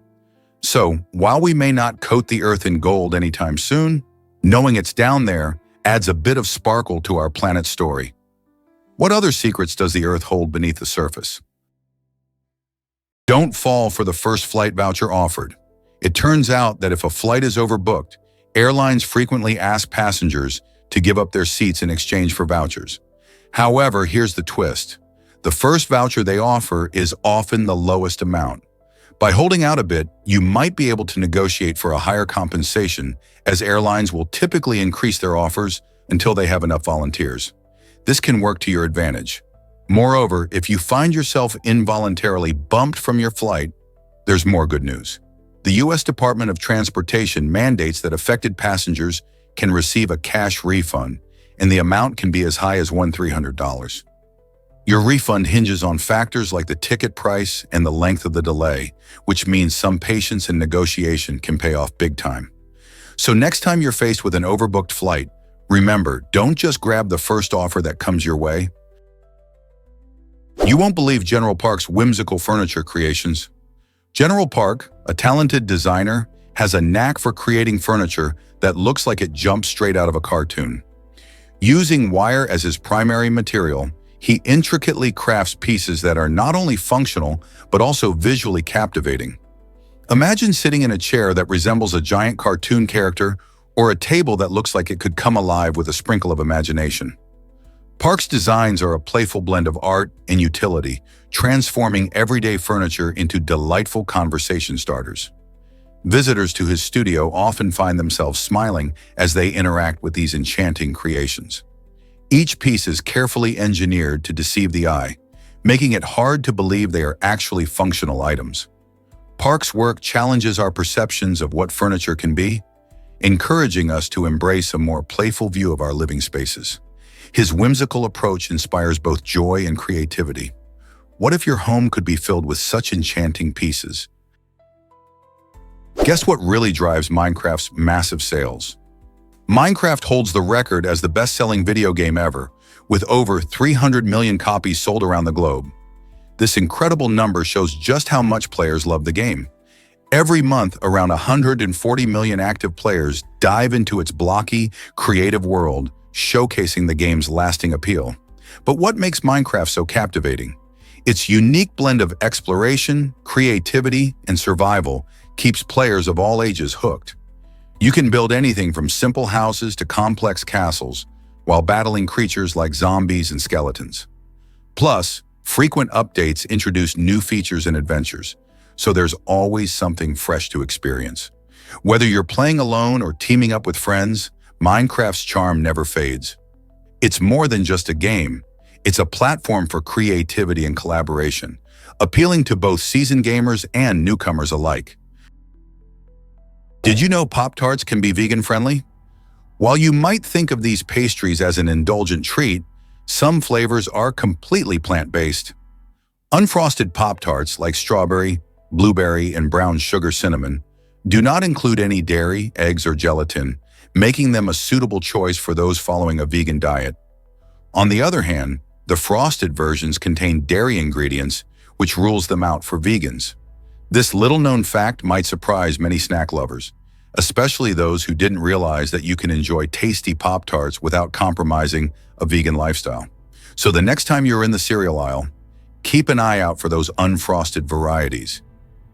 So, while we may not coat the Earth in gold anytime soon, knowing it's down there adds a bit of sparkle to our planet's story. What other secrets does the Earth hold beneath the surface? Don't fall for the first flight voucher offered. It turns out that if a flight is overbooked, airlines frequently ask passengers to give up their seats in exchange for vouchers. However, here's the twist. The first voucher they offer is often the lowest amount. By holding out a bit, you might be able to negotiate for a higher compensation, as airlines will typically increase their offers until they have enough volunteers. This can work to your advantage. Moreover, if you find yourself involuntarily bumped from your flight, there's more good news. The U.S. Department of Transportation mandates that affected passengers can receive a cash refund, and the amount can be as high as $1,300. Your refund hinges on factors like the ticket price and the length of the delay, which means some patience and negotiation can pay off big time. So next time you're faced with an overbooked flight, remember, don't just grab the first offer that comes your way. You won't believe General Park's whimsical furniture creations. General Park, a talented designer, has a knack for creating furniture that looks like it jumped straight out of a cartoon. Using wire as his primary material, he intricately crafts pieces that are not only functional, but also visually captivating. Imagine sitting in a chair that resembles a giant cartoon character or a table that looks like it could come alive with a sprinkle of imagination. Park's designs are a playful blend of art and utility, transforming everyday furniture into delightful conversation starters. Visitors to his studio often find themselves smiling as they interact with these enchanting creations. Each piece is carefully engineered to deceive the eye, making it hard to believe they are actually functional items. Park's work challenges our perceptions of what furniture can be, encouraging us to embrace a more playful view of our living spaces. His whimsical approach inspires both joy and creativity. What if your home could be filled with such enchanting pieces? Guess what really drives Minecraft's massive sales? Minecraft holds the record as the best-selling video game ever, with over 300 million copies sold around the globe. This incredible number shows just how much players love the game. Every month, around 140 million active players dive into its blocky, creative world, showcasing the game's lasting appeal. But what makes Minecraft so captivating? Its unique blend of exploration, creativity, and survival keeps players of all ages hooked. You can build anything from simple houses to complex castles, while battling creatures like zombies and skeletons. Plus, frequent updates introduce new features and adventures, so there's always something fresh to experience. Whether you're playing alone or teaming up with friends, Minecraft's charm never fades. It's more than just a game. It's a platform for creativity and collaboration, appealing to both seasoned gamers and newcomers alike. Did you know Pop-Tarts can be vegan-friendly? While you might think of these pastries as an indulgent treat, some flavors are completely plant-based. Unfrosted Pop-Tarts like strawberry, blueberry, and brown sugar cinnamon do not include any dairy, eggs, or gelatin, making them a suitable choice for those following a vegan diet. On the other hand, the frosted versions contain dairy ingredients, which rules them out for vegans. This little-known fact might surprise many snack lovers, especially those who didn't realize that you can enjoy tasty Pop-Tarts without compromising a vegan lifestyle. So the next time you're in the cereal aisle, keep an eye out for those unfrosted varieties.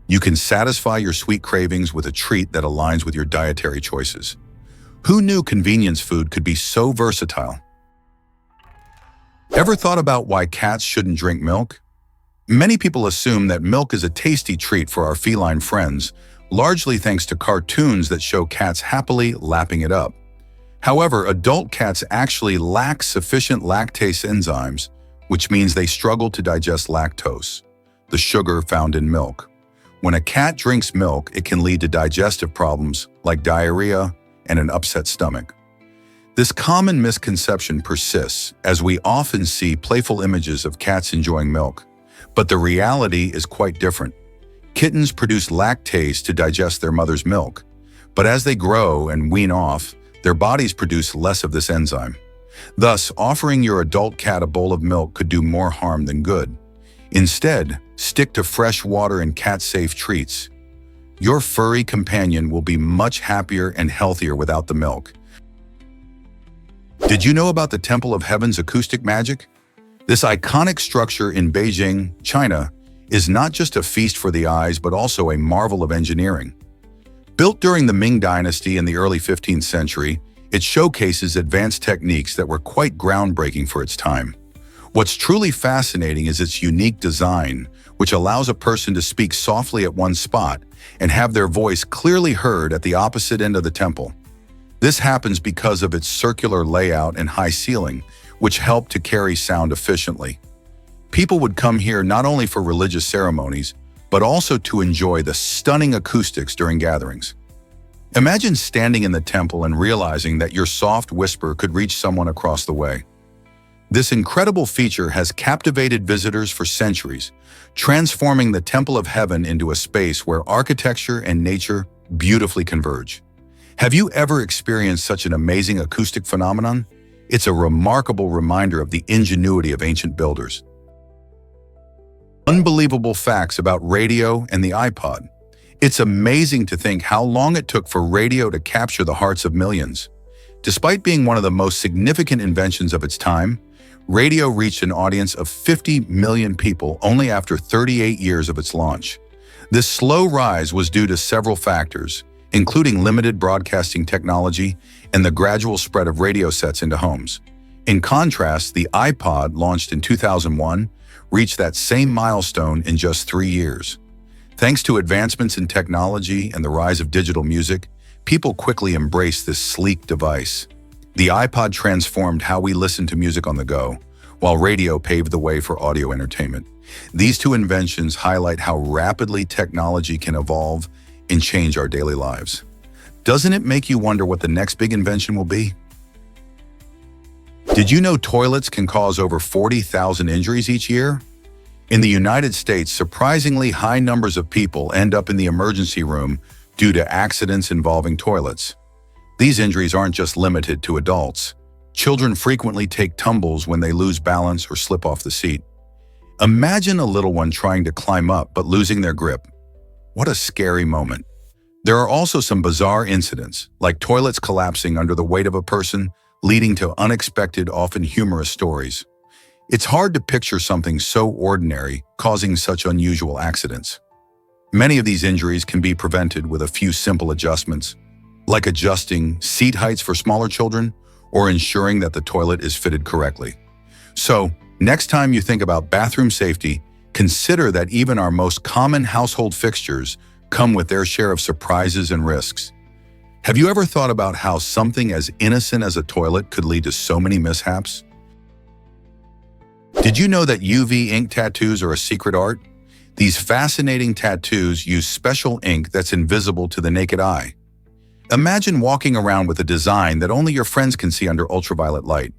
You can satisfy your sweet cravings with a treat that aligns with your dietary choices. Who knew convenience food could be so versatile? Ever thought about why cats shouldn't drink milk? Many people assume that milk is a tasty treat for our feline friends, largely thanks to cartoons that show cats happily lapping it up. However, adult cats actually lack sufficient lactase enzymes, which means they struggle to digest lactose, the sugar found in milk. When a cat drinks milk, it can lead to digestive problems like diarrhea and an upset stomach. This common misconception persists, as we often see playful images of cats enjoying milk. But the reality is quite different. Kittens produce lactase to digest their mother's milk, but as they grow and wean off, their bodies produce less of this enzyme. Thus, offering your adult cat a bowl of milk could do more harm than good. Instead, stick to fresh water and cat-safe treats. Your furry companion will be much happier and healthier without the milk. Did you know about the Temple of Heaven's acoustic magic? This iconic structure in Beijing, China, is not just a feast for the eyes but also a marvel of engineering. Built during the Ming Dynasty in the early 15th century, it showcases advanced techniques that were quite groundbreaking for its time. What's truly fascinating is its unique design, which allows a person to speak softly at one spot and have their voice clearly heard at the opposite end of the temple. This happens because of its circular layout and high ceiling, which help to carry sound efficiently. People would come here not only for religious ceremonies, but also to enjoy the stunning acoustics during gatherings. Imagine standing in the temple and realizing that your soft whisper could reach someone across the way. This incredible feature has captivated visitors for centuries, transforming the Temple of Heaven into a space where architecture and nature beautifully converge. Have you ever experienced such an amazing acoustic phenomenon? It's a remarkable reminder of the ingenuity of ancient builders. Unbelievable facts about radio and the iPod. It's amazing to think how long it took for radio to capture the hearts of millions. Despite being one of the most significant inventions of its time, radio reached an audience of 50 million people only after 38 years of its launch. This slow rise was due to several factors, including limited broadcasting technology and the gradual spread of radio sets into homes. In contrast, the iPod, launched in 2001, reached that same milestone in just 3 years. Thanks to advancements in technology and the rise of digital music, people quickly embraced this sleek device. The iPod transformed how we listen to music on the go, while radio paved the way for audio entertainment. These two inventions highlight how rapidly technology can evolve and change our daily lives. Doesn't it make you wonder what the next big invention will be? Did you know toilets can cause over 40,000 injuries each year? In the United States, surprisingly high numbers of people end up in the emergency room due to accidents involving toilets. These injuries aren't just limited to adults. Children frequently take tumbles when they lose balance or slip off the seat. Imagine a little one trying to climb up but losing their grip. What a scary moment. There are also some bizarre incidents, like toilets collapsing under the weight of a person, leading to unexpected, often humorous stories. It's hard to picture something so ordinary causing such unusual accidents. Many of these injuries can be prevented with a few simple adjustments, like adjusting seat heights for smaller children or ensuring that the toilet is fitted correctly. So, next time you think about bathroom safety, consider that even our most common household fixtures come with their share of surprises and risks. Have you ever thought about how something as innocent as a toilet could lead to so many mishaps? Did you know that UV ink tattoos are a secret art? These fascinating tattoos use special ink that's invisible to the naked eye. Imagine walking around with a design that only your friends can see under ultraviolet light.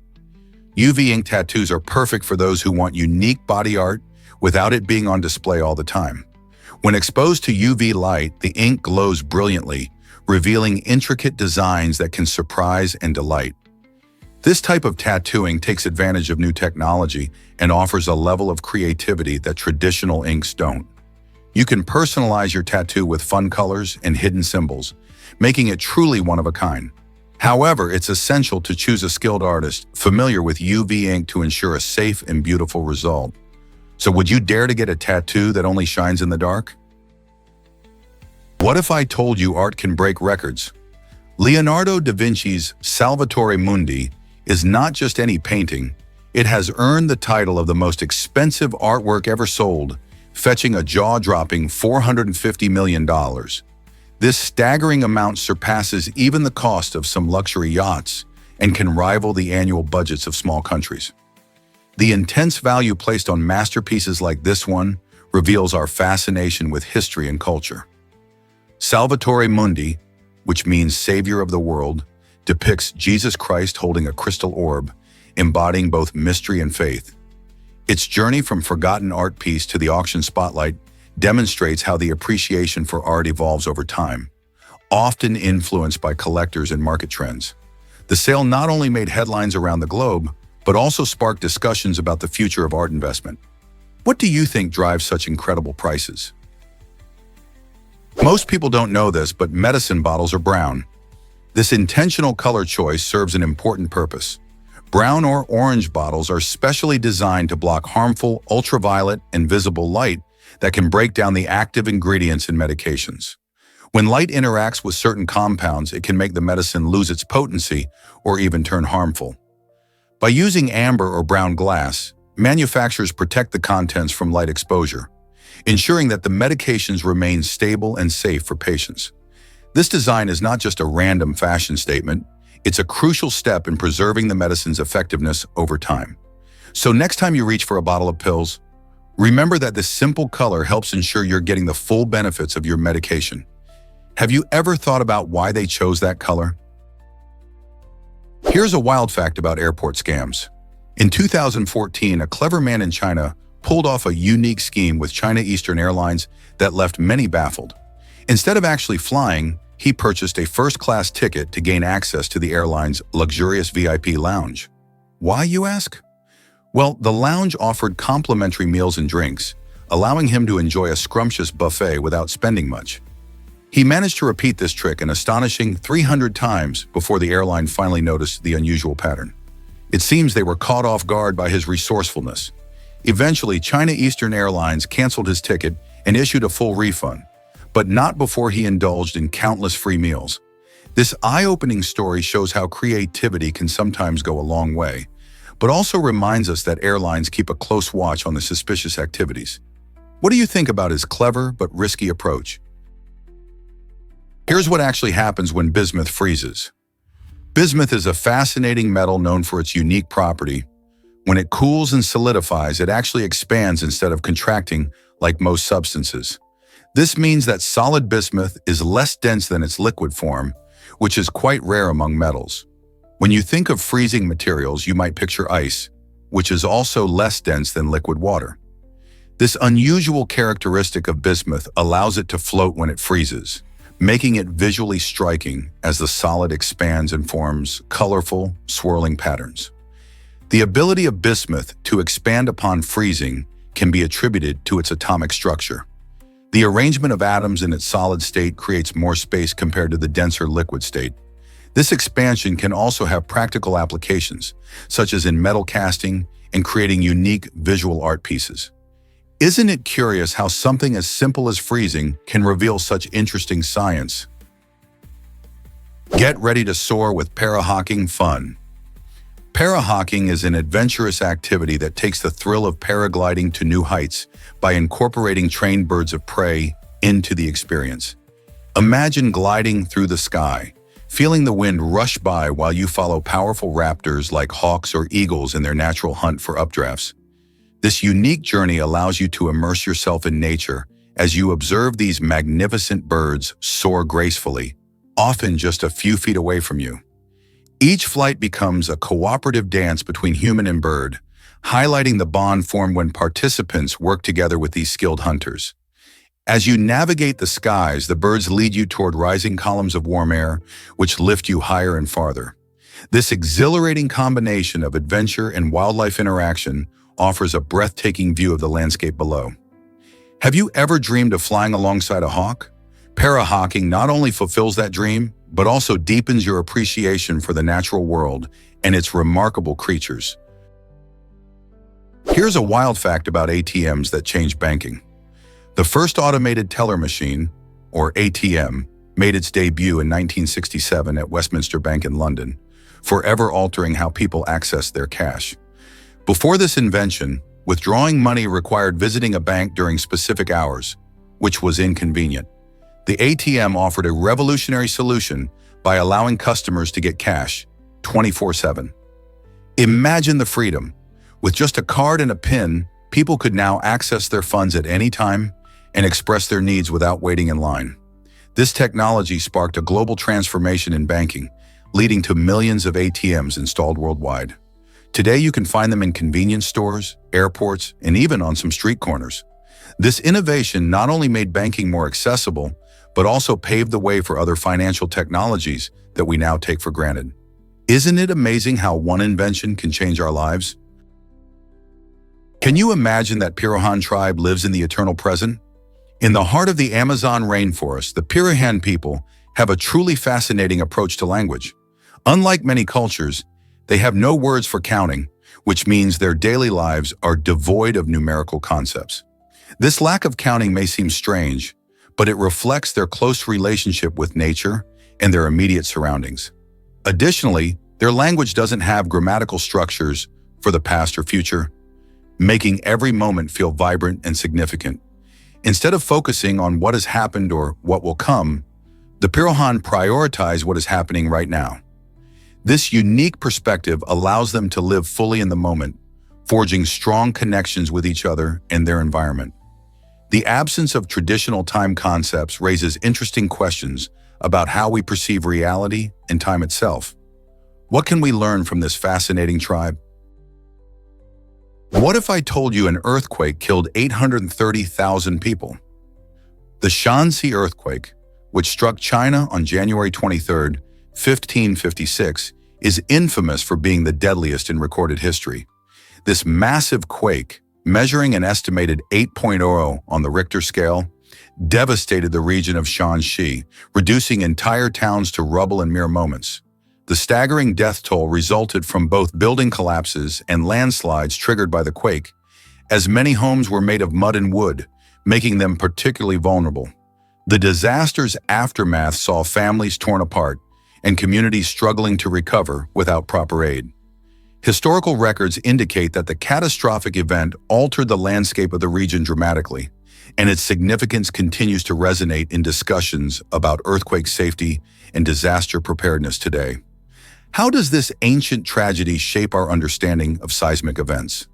UV ink tattoos are perfect for those who want unique body art without it being on display all the time. When exposed to UV light, the ink glows brilliantly, revealing intricate designs that can surprise and delight. This type of tattooing takes advantage of new technology and offers a level of creativity that traditional inks don't. You can personalize your tattoo with fun colors and hidden symbols, making it truly one of a kind. However, it's essential to choose a skilled artist familiar with UV ink to ensure a safe and beautiful result. So would you dare to get a tattoo that only shines in the dark? What if I told you art can break records? Leonardo da Vinci's Salvatore Mundi is not just any painting. It has earned the title of the most expensive artwork ever sold, fetching a jaw-dropping $450 million. This staggering amount surpasses even the cost of some luxury yachts and can rival the annual budgets of small countries. The intense value placed on masterpieces like this one reveals our fascination with history and culture. Salvatore Mundi, which means Savior of the World, depicts Jesus Christ holding a crystal orb, embodying both mystery and faith. Its journey from forgotten art piece to the auction spotlight demonstrates how the appreciation for art evolves over time, often influenced by collectors and market trends. The sale not only made headlines around the globe, but also sparked discussions about the future of art investment. What do you think drives such incredible prices? Most people don't know this, but medicine bottles are brown. This intentional color choice serves an important purpose. Brown or orange bottles are specially designed to block harmful ultraviolet and visible light that can break down the active ingredients in medications. When light interacts with certain compounds, it can make the medicine lose its potency or even turn harmful. By using amber or brown glass, manufacturers protect the contents from light exposure, ensuring that the medications remain stable and safe for patients. This design is not just a random fashion statement, it's a crucial step in preserving the medicine's effectiveness over time. So next time you reach for a bottle of pills, remember that this simple color helps ensure you're getting the full benefits of your medication. Have you ever thought about why they chose that color? Here's a wild fact about airport scams. In 2014, a clever man in China pulled off a unique scheme with China Eastern Airlines that left many baffled. Instead of actually flying, he purchased a first-class ticket to gain access to the airline's luxurious VIP lounge. Why, you ask? Well, the lounge offered complimentary meals and drinks, allowing him to enjoy a scrumptious buffet without spending much. He managed to repeat this trick an astonishing 300 times before the airline finally noticed the unusual pattern. It seems they were caught off guard by his resourcefulness. Eventually, China Eastern Airlines canceled his ticket and issued a full refund, but not before he indulged in countless free meals. This eye-opening story shows how creativity can sometimes go a long way, but also reminds us that airlines keep a close watch on the suspicious activities. What do you think about his clever but risky approach? Here's what actually happens when bismuth freezes. Bismuth is a fascinating metal known for its unique property. When it cools and solidifies, it actually expands instead of contracting like most substances. This means that solid bismuth is less dense than its liquid form, which is quite rare among metals. When you think of freezing materials, you might picture ice, which is also less dense than liquid water. This unusual characteristic of bismuth allows it to float when it freezes, making it visually striking as the solid expands and forms colorful, swirling patterns. The ability of bismuth to expand upon freezing can be attributed to its atomic structure. The arrangement of atoms in its solid state creates more space compared to the denser liquid state. This expansion can also have practical applications, such as in metal casting and creating unique visual art pieces. Isn't it curious how something as simple as freezing can reveal such interesting science? Get ready to soar with parahawking fun. Parahawking is an adventurous activity that takes the thrill of paragliding to new heights by incorporating trained birds of prey into the experience. Imagine gliding through the sky, feeling the wind rush by while you follow powerful raptors like hawks or eagles in their natural hunt for updrafts. This unique journey allows you to immerse yourself in nature as you observe these magnificent birds soar gracefully, often just a few feet away from you. Each flight becomes a cooperative dance between human and bird, highlighting the bond formed when participants work together with these skilled hunters. As you navigate the skies, the birds lead you toward rising columns of warm air, which lift you higher and farther. This exhilarating combination of adventure and wildlife interaction offers a breathtaking view of the landscape below. Have you ever dreamed of flying alongside a hawk? Parahawking not only fulfills that dream, but also deepens your appreciation for the natural world and its remarkable creatures. Here's a wild fact about ATMs that changed banking. The first automated teller machine, or ATM, made its debut in 1967 at Westminster Bank in London, forever altering how people accessed their cash. Before this invention, withdrawing money required visiting a bank during specific hours, which was inconvenient. The ATM offered a revolutionary solution by allowing customers to get cash 24/7. Imagine the freedom. With just a card and a PIN, people could now access their funds at any time and express their needs without waiting in line. This technology sparked a global transformation in banking, leading to millions of ATMs installed worldwide. Today, you can find them in convenience stores, airports, and even on some street corners. This innovation not only made banking more accessible, but also paved the way for other financial technologies that we now take for granted. Isn't it amazing how one invention can change our lives? Can you imagine that Pirahan tribe lives in the eternal present? In the heart of the Amazon rainforest, the Pirahan people have a truly fascinating approach to language. Unlike many cultures, they have no words for counting, which means their daily lives are devoid of numerical concepts. This lack of counting may seem strange, but it reflects their close relationship with nature and their immediate surroundings. Additionally, their language doesn't have grammatical structures for the past or future, making every moment feel vibrant and significant. Instead of focusing on what has happened or what will come, the Pirahan prioritize what is happening right now. This unique perspective allows them to live fully in the moment, forging strong connections with each other and their environment. The absence of traditional time concepts raises interesting questions about how we perceive reality and time itself. What can we learn from this fascinating tribe? What if I told you an earthquake killed 830,000 people? The Shanxi earthquake, which struck China on January 23, 1556, is infamous for being the deadliest in recorded history. This massive quake, measuring an estimated 8.0 on the Richter scale, devastated the region of Shanxi, reducing entire towns to rubble in mere moments. The staggering death toll resulted from both building collapses and landslides triggered by the quake, as many homes were made of mud and wood, making them particularly vulnerable. The disaster's aftermath saw families torn apart and communities struggling to recover without proper aid. Historical records indicate that the catastrophic event altered the landscape of the region dramatically, and its significance continues to resonate in discussions about earthquake safety and disaster preparedness today. How does this ancient tragedy shape our understanding of seismic events?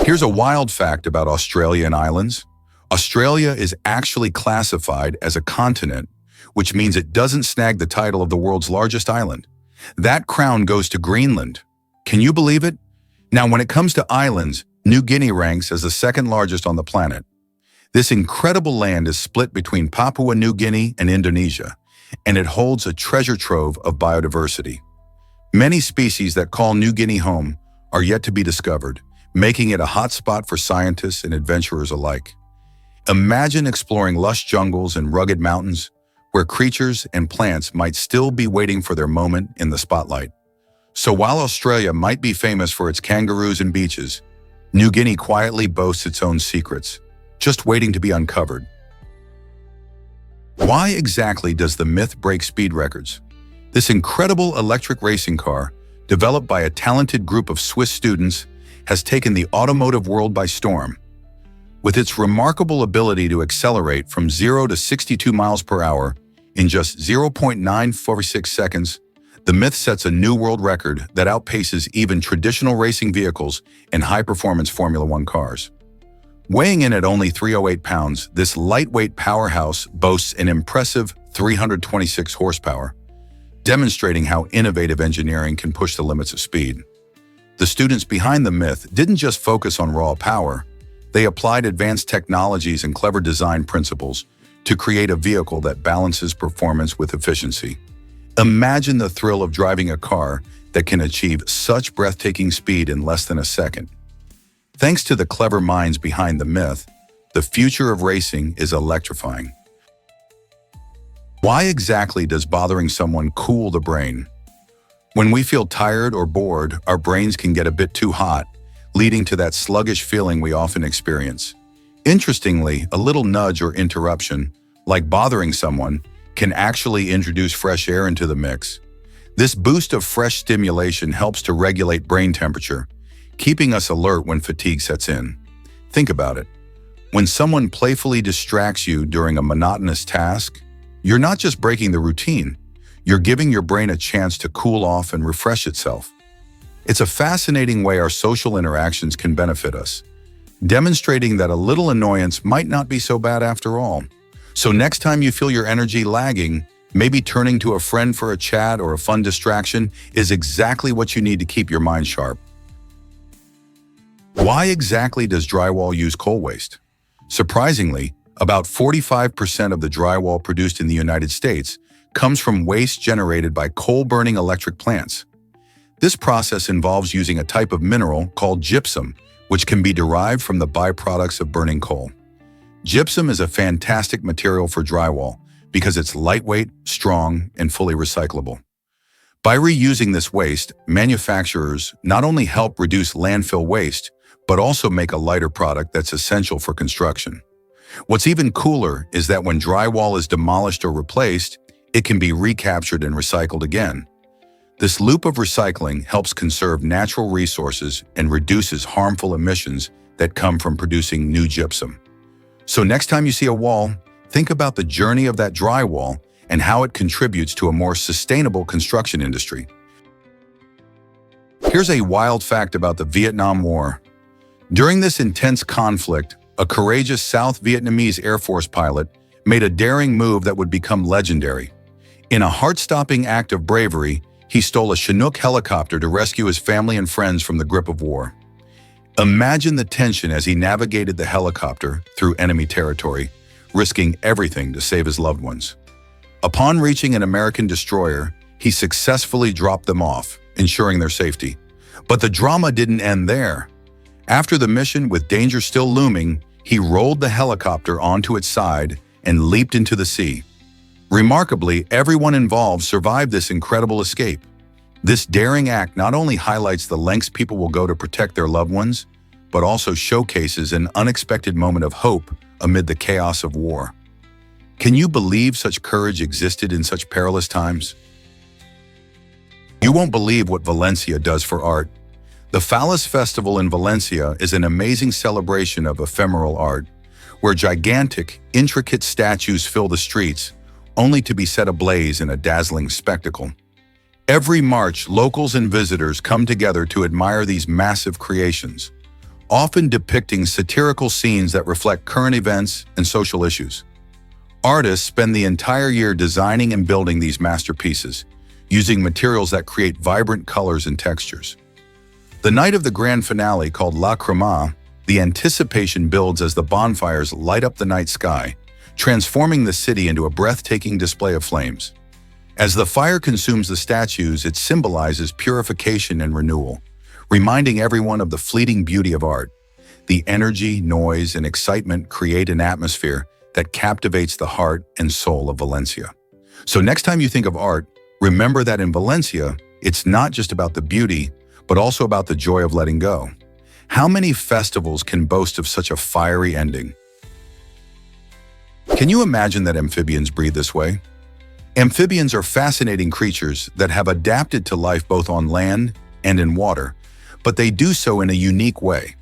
Here's a wild fact about Australia and islands. Australia is actually classified as a continent, which means it doesn't snag the title of the world's largest island. That crown goes to Greenland. Can you believe it? Now, when it comes to islands, New Guinea ranks as the second largest on the planet. This incredible land is split between Papua New Guinea and Indonesia, and it holds a treasure trove of biodiversity. Many species that call New Guinea home are yet to be discovered, making it a hotspot for scientists and adventurers alike. Imagine exploring lush jungles and rugged mountains, where creatures and plants might still be waiting for their moment in the spotlight. So while Australia might be famous for its kangaroos and beaches, New Guinea quietly boasts its own secrets, just waiting to be uncovered. Why exactly does the myth break speed records? This incredible electric racing car, developed by a talented group of Swiss students, has taken the automotive world by storm. With its remarkable ability to accelerate from 0 to 62 miles per hour in just 0.946 seconds, the myth sets a new world record that outpaces even traditional racing vehicles and high-performance Formula One cars. Weighing in at only 308 pounds, this lightweight powerhouse boasts an impressive 326 horsepower, demonstrating how innovative engineering can push the limits of speed. The students behind the myth didn't just focus on raw power, they applied advanced technologies and clever design principles to create a vehicle that balances performance with efficiency. Imagine the thrill of driving a car that can achieve such breathtaking speed in less than a second. Thanks to the clever minds behind the myth, the future of racing is electrifying. Why exactly does bothering someone cool the brain? When we feel tired or bored, our brains can get a bit too hot, leading to that sluggish feeling we often experience. Interestingly, a little nudge or interruption, like bothering someone, can actually introduce fresh air into the mix. This boost of fresh stimulation helps to regulate brain temperature, keeping us alert when fatigue sets in. Think about it. When someone playfully distracts you during a monotonous task, you're not just breaking the routine, you're giving your brain a chance to cool off and refresh itself. It's a fascinating way our social interactions can benefit us, demonstrating that a little annoyance might not be so bad after all. So next time you feel your energy lagging, maybe turning to a friend for a chat or a fun distraction is exactly what you need to keep your mind sharp. Why exactly does drywall use coal waste? Surprisingly, about 45% of the drywall produced in the United States comes from waste generated by coal-burning electric plants. This process involves using a type of mineral called gypsum, which can be derived from the byproducts of burning coal. Gypsum is a fantastic material for drywall because it's lightweight, strong, and fully recyclable. By reusing this waste, manufacturers not only help reduce landfill waste, but also make a lighter product that's essential for construction. What's even cooler is that when drywall is demolished or replaced, it can be recaptured and recycled again. This loop of recycling helps conserve natural resources and reduces harmful emissions that come from producing new gypsum. So next time you see a wall, think about the journey of that drywall and how it contributes to a more sustainable construction industry. Here's a wild fact about the Vietnam War. During this intense conflict, a courageous South Vietnamese Air Force pilot made a daring move that would become legendary. In a heart-stopping act of bravery, he stole a Chinook helicopter to rescue his family and friends from the grip of war. Imagine the tension as he navigated the helicopter through enemy territory, risking everything to save his loved ones. Upon reaching an American destroyer, he successfully dropped them off, ensuring their safety. But the drama didn't end there. After the mission, with danger still looming, he rolled the helicopter onto its side and leaped into the sea. Remarkably, everyone involved survived this incredible escape. This daring act not only highlights the lengths people will go to protect their loved ones, but also showcases an unexpected moment of hope amid the chaos of war. Can you believe such courage existed in such perilous times? You won't believe what Valencia does for art. The Fallas Festival in Valencia is an amazing celebration of ephemeral art, where gigantic, intricate statues fill the streets, only to be set ablaze in a dazzling spectacle. Every March, locals and visitors come together to admire these massive creations, often depicting satirical scenes that reflect current events and social issues. Artists spend the entire year designing and building these masterpieces, using materials that create vibrant colors and textures. The night of the grand finale, called La Crema, the anticipation builds as the bonfires light up the night sky, transforming the city into a breathtaking display of flames. As the fire consumes the statues, it symbolizes purification and renewal, reminding everyone of the fleeting beauty of art. The energy, noise, and excitement create an atmosphere that captivates the heart and soul of Valencia. So next time you think of art, remember that in Valencia, it's not just about the beauty, but also about the joy of letting go. How many festivals can boast of such a fiery ending? Can you imagine that amphibians breathe this way? Amphibians are fascinating creatures that have adapted to life both on land and in water, but they do so in a unique way.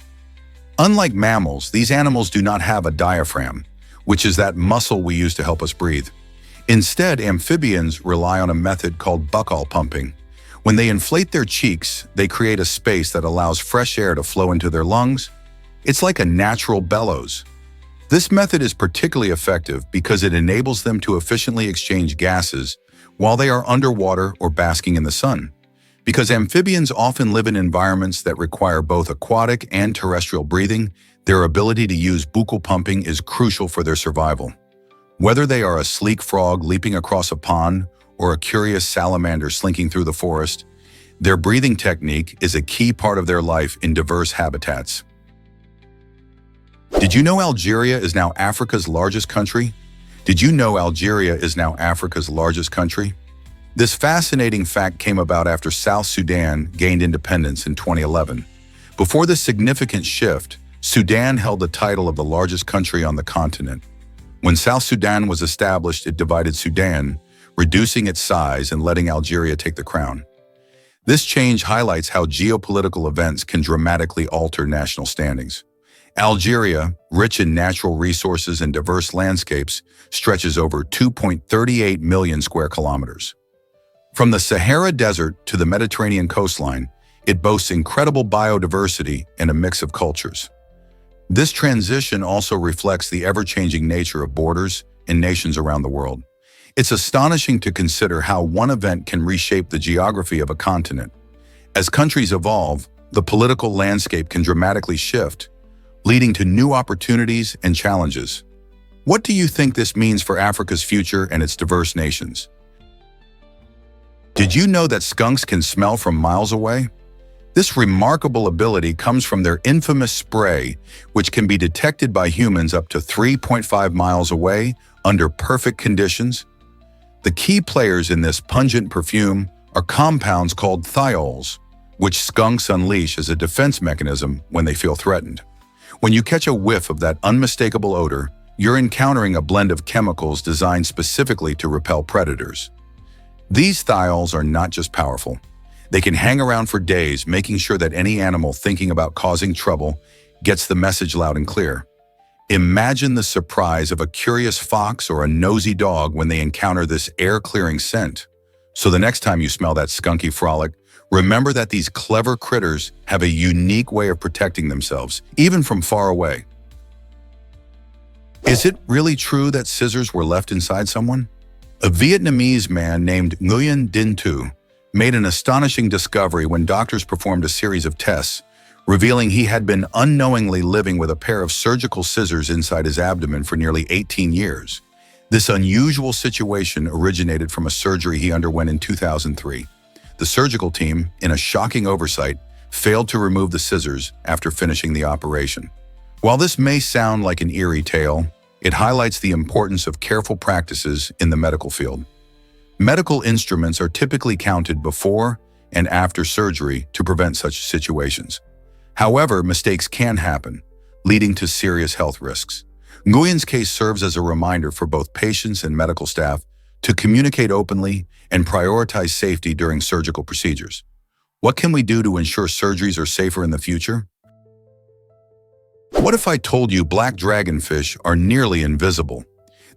Unlike mammals, these animals do not have a diaphragm, which is that muscle we use to help us breathe. Instead, amphibians rely on a method called buccal pumping. When they inflate their cheeks, they create a space that allows fresh air to flow into their lungs. It's like a natural bellows. This method is particularly effective because it enables them to efficiently exchange gases while they are underwater or basking in the sun. Because amphibians often live in environments that require both aquatic and terrestrial breathing, their ability to use buccal pumping is crucial for their survival. Whether they are a sleek frog leaping across a pond or a curious salamander slinking through the forest, their breathing technique is a key part of their life in diverse habitats. Did you know Algeria is now Africa's largest country? Did you know Algeria is now Africa's largest country? This fascinating fact came about after South Sudan gained independence in 2011. Before this significant shift, Sudan held the title of the largest country on the continent. When South Sudan was established, it divided Sudan, reducing its size and letting Algeria take the crown. This change highlights how geopolitical events can dramatically alter national standings. Algeria, rich in natural resources and diverse landscapes, stretches over 2.38 million square kilometers. From the Sahara Desert to the Mediterranean coastline, it boasts incredible biodiversity and a mix of cultures. This transition also reflects the ever-changing nature of borders and nations around the world. It's astonishing to consider how one event can reshape the geography of a continent. As countries evolve, the political landscape can dramatically shift, leading to new opportunities and challenges. What do you think this means for Africa's future and its diverse nations? Did you know that skunks can smell from miles away? This remarkable ability comes from their infamous spray, which can be detected by humans up to 3.5 miles away under perfect conditions. The key players in this pungent perfume are compounds called thiols, which skunks unleash as a defense mechanism when they feel threatened. When you catch a whiff of that unmistakable odor, you're encountering a blend of chemicals designed specifically to repel predators. These thiols are not just powerful. They can hang around for days, making sure that any animal thinking about causing trouble gets the message loud and clear. Imagine the surprise of a curious fox or a nosy dog when they encounter this air-clearing scent. So the next time you smell that skunky frolic, remember that these clever critters have a unique way of protecting themselves, even from far away. Is it really true that scissors were left inside someone? A Vietnamese man named Nguyen Dinh Tu made an astonishing discovery when doctors performed a series of tests, revealing he had been unknowingly living with a pair of surgical scissors inside his abdomen for nearly 18 years. This unusual situation originated from a surgery he underwent in 2003. The surgical team, in a shocking oversight, failed to remove the scissors after finishing the operation. While this may sound like an eerie tale, it highlights the importance of careful practices in the medical field. Medical instruments are typically counted before and after surgery to prevent such situations. However, mistakes can happen, leading to serious health risks. Nguyen's case serves as a reminder for both patients and medical staff to communicate openly and prioritize safety during surgical procedures. What can we do to ensure surgeries are safer in the future? What if I told you black dragonfish are nearly invisible?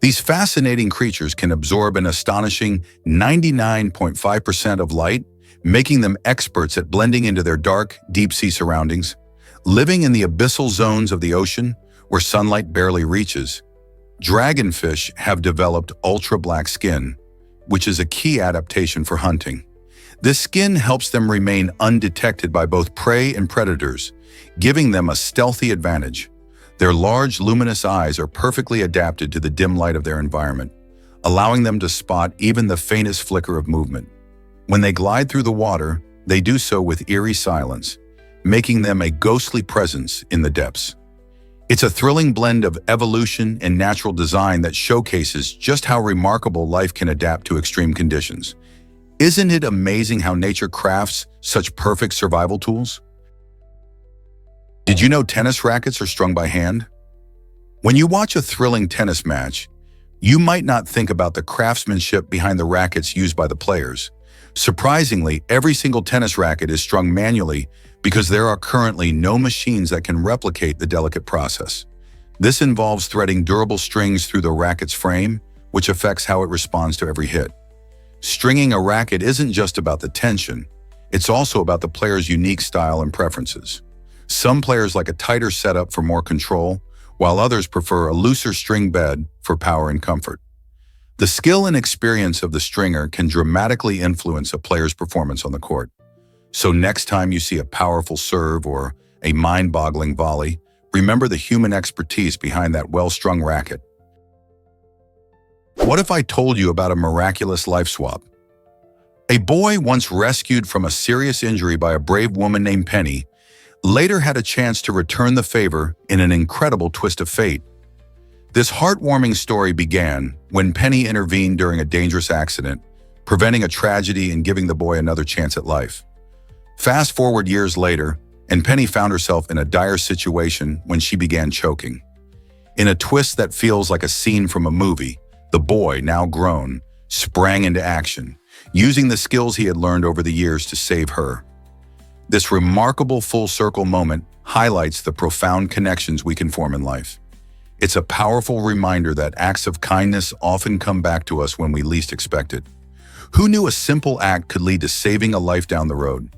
These fascinating creatures can absorb an astonishing 99.5% of light, making them experts at blending into their dark, deep-sea surroundings. Living in the abyssal zones of the ocean, where sunlight barely reaches, dragonfish have developed ultra-black skin, which is a key adaptation for hunting. This skin helps them remain undetected by both prey and predators, giving them a stealthy advantage. Their large, luminous eyes are perfectly adapted to the dim light of their environment, allowing them to spot even the faintest flicker of movement. When they glide through the water, they do so with eerie silence, making them a ghostly presence in the depths. It's a thrilling blend of evolution and natural design that showcases just how remarkable life can adapt to extreme conditions. Isn't it amazing how nature crafts such perfect survival tools? Did you know tennis rackets are strung by hand? When you watch a thrilling tennis match, you might not think about the craftsmanship behind the rackets used by the players. Surprisingly, every single tennis racket is strung manually because there are currently no machines that can replicate the delicate process. This involves threading durable strings through the racket's frame, which affects how it responds to every hit. Stringing a racket isn't just about the tension, it's also about the player's unique style and preferences. Some players like a tighter setup for more control, while others prefer a looser string bed for power and comfort. The skill and experience of the stringer can dramatically influence a player's performance on the court. So next time you see a powerful serve or a mind-boggling volley, remember the human expertise behind that well-strung racket. What if I told you about a miraculous life swap? A boy once rescued from a serious injury by a brave woman named Penny later had a chance to return the favor in an incredible twist of fate. This heartwarming story began when Penny intervened during a dangerous accident, preventing a tragedy and giving the boy another chance at life. Fast forward years later, and Penny found herself in a dire situation when she began choking. In a twist that feels like a scene from a movie, the boy, now grown, sprang into action, using the skills he had learned over the years to save her. This remarkable full-circle moment highlights the profound connections we can form in life. It's a powerful reminder that acts of kindness often come back to us when we least expect it. Who knew a simple act could lead to saving a life down the road?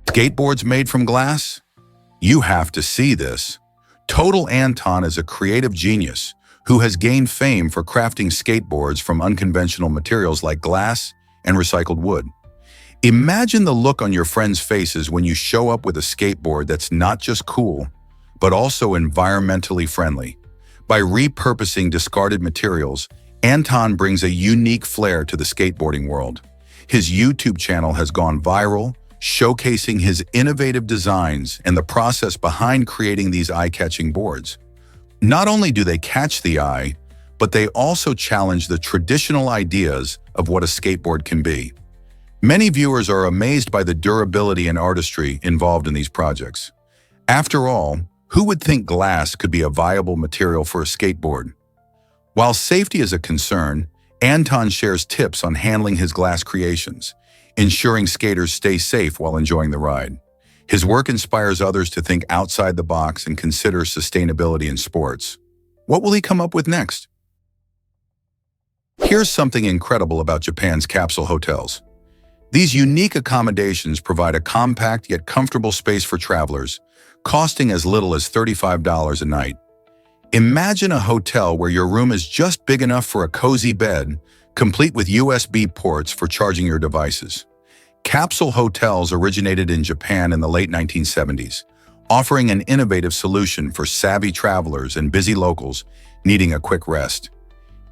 Skateboards made from glass? You have to see this. Total Anton is a creative genius who has gained fame for crafting skateboards from unconventional materials like glass and recycled wood. Imagine the look on your friends' faces when you show up with a skateboard that's not just cool, but also environmentally friendly. By repurposing discarded materials, Anton brings a unique flair to the skateboarding world. His YouTube channel has gone viral, showcasing his innovative designs and the process behind creating these eye-catching boards. Not only do they catch the eye, but they also challenge the traditional ideas of what a skateboard can be. Many viewers are amazed by the durability and artistry involved in these projects. After all, who would think glass could be a viable material for a skateboard? While safety is a concern, Anton shares tips on handling his glass creations, ensuring skaters stay safe while enjoying the ride. His work inspires others to think outside the box and consider sustainability in sports. What will he come up with next? Here's something incredible about Japan's capsule hotels. These unique accommodations provide a compact yet comfortable space for travelers, costing as little as $35 a night. Imagine a hotel where your room is just big enough for a cozy bed, complete with USB ports for charging your devices. Capsule hotels originated in Japan in the late 1970s, offering an innovative solution for savvy travelers and busy locals needing a quick rest.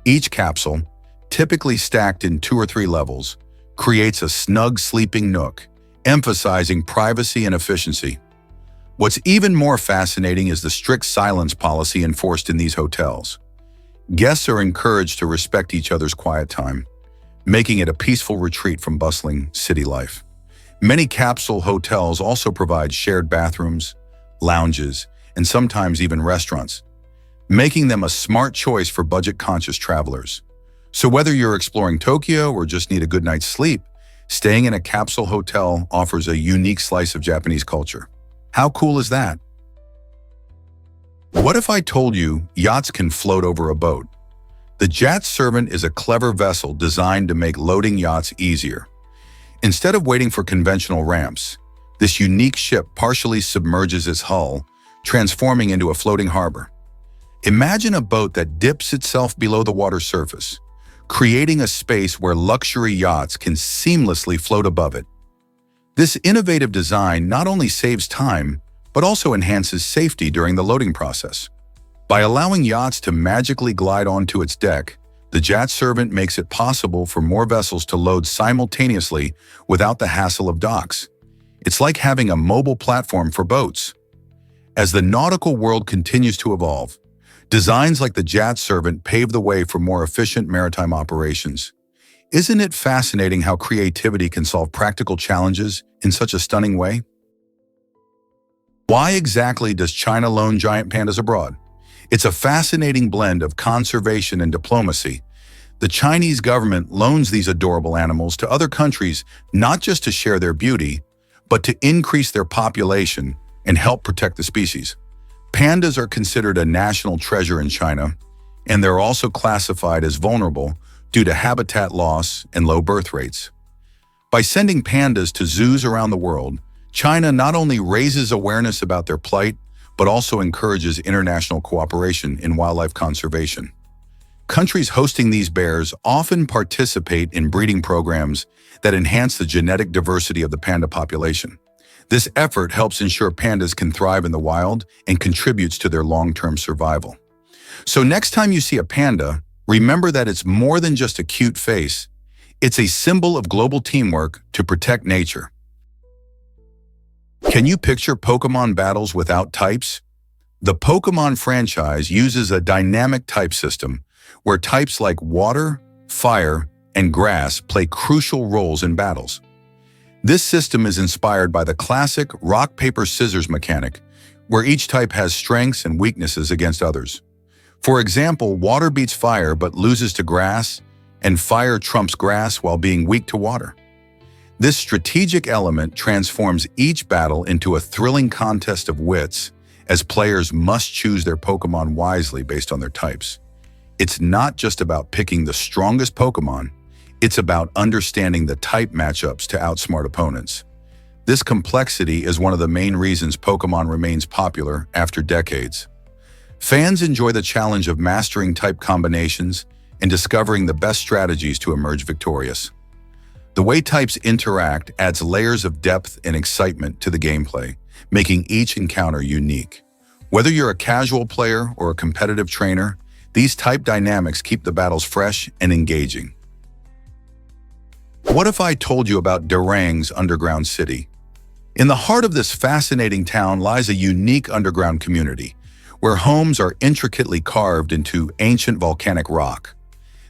Each capsule, typically stacked in 2 or 3 levels, creates a snug sleeping nook, emphasizing privacy and efficiency. What's even more fascinating is the strict silence policy enforced in these hotels. Guests are encouraged to respect each other's quiet time, making it a peaceful retreat from bustling city life. Many capsule hotels also provide shared bathrooms, lounges, and sometimes even restaurants, making them a smart choice for budget-conscious travelers. So whether you're exploring Tokyo or just need a good night's sleep, staying in a capsule hotel offers a unique slice of Japanese culture. How cool is that? What if I told you yachts can float over a boat? The Yacht Servant is a clever vessel designed to make loading yachts easier. Instead of waiting for conventional ramps, this unique ship partially submerges its hull, transforming into a floating harbor. Imagine a boat that dips itself below the water surface, creating a space where luxury yachts can seamlessly float above it. This innovative design not only saves time, but also enhances safety during the loading process. By allowing yachts to magically glide onto its deck, the Yacht Servant makes it possible for more vessels to load simultaneously without the hassle of docks. It's like having a mobile platform for boats. As the nautical world continues to evolve, designs like the Yacht Servant pave the way for more efficient maritime operations. Isn't it fascinating how creativity can solve practical challenges in such a stunning way? Why exactly does China loan giant pandas abroad? It's a fascinating blend of conservation and diplomacy. The Chinese government loans these adorable animals to other countries not just to share their beauty, but to increase their population and help protect the species. Pandas are considered a national treasure in China, and they're also classified as vulnerable due to habitat loss and low birth rates. By sending pandas to zoos around the world, China not only raises awareness about their plight, but also encourages international cooperation in wildlife conservation. Countries hosting these bears often participate in breeding programs that enhance the genetic diversity of the panda population. This effort helps ensure pandas can thrive in the wild and contributes to their long-term survival. So next time you see a panda, remember that it's more than just a cute face. It's a symbol of global teamwork to protect nature. Can you picture Pokémon battles without types? The Pokémon franchise uses a dynamic type system where types like water, fire, and grass play crucial roles in battles. This system is inspired by the classic rock, paper, scissors mechanic, where each type has strengths and weaknesses against others. For example, water beats fire but loses to grass, and fire trumps grass while being weak to water. This strategic element transforms each battle into a thrilling contest of wits, as players must choose their Pokémon wisely based on their types. It's not just about picking the strongest Pokémon, it's about understanding the type matchups to outsmart opponents. This complexity is one of the main reasons Pokémon remains popular after decades. Fans enjoy the challenge of mastering type combinations and discovering the best strategies to emerge victorious. The way types interact adds layers of depth and excitement to the gameplay, making each encounter unique. Whether you're a casual player or a competitive trainer, These type dynamics keep the battles fresh and engaging. What if I told you about Darang's underground city? In the heart of this fascinating town lies a unique underground community, where homes are intricately carved into ancient volcanic rock.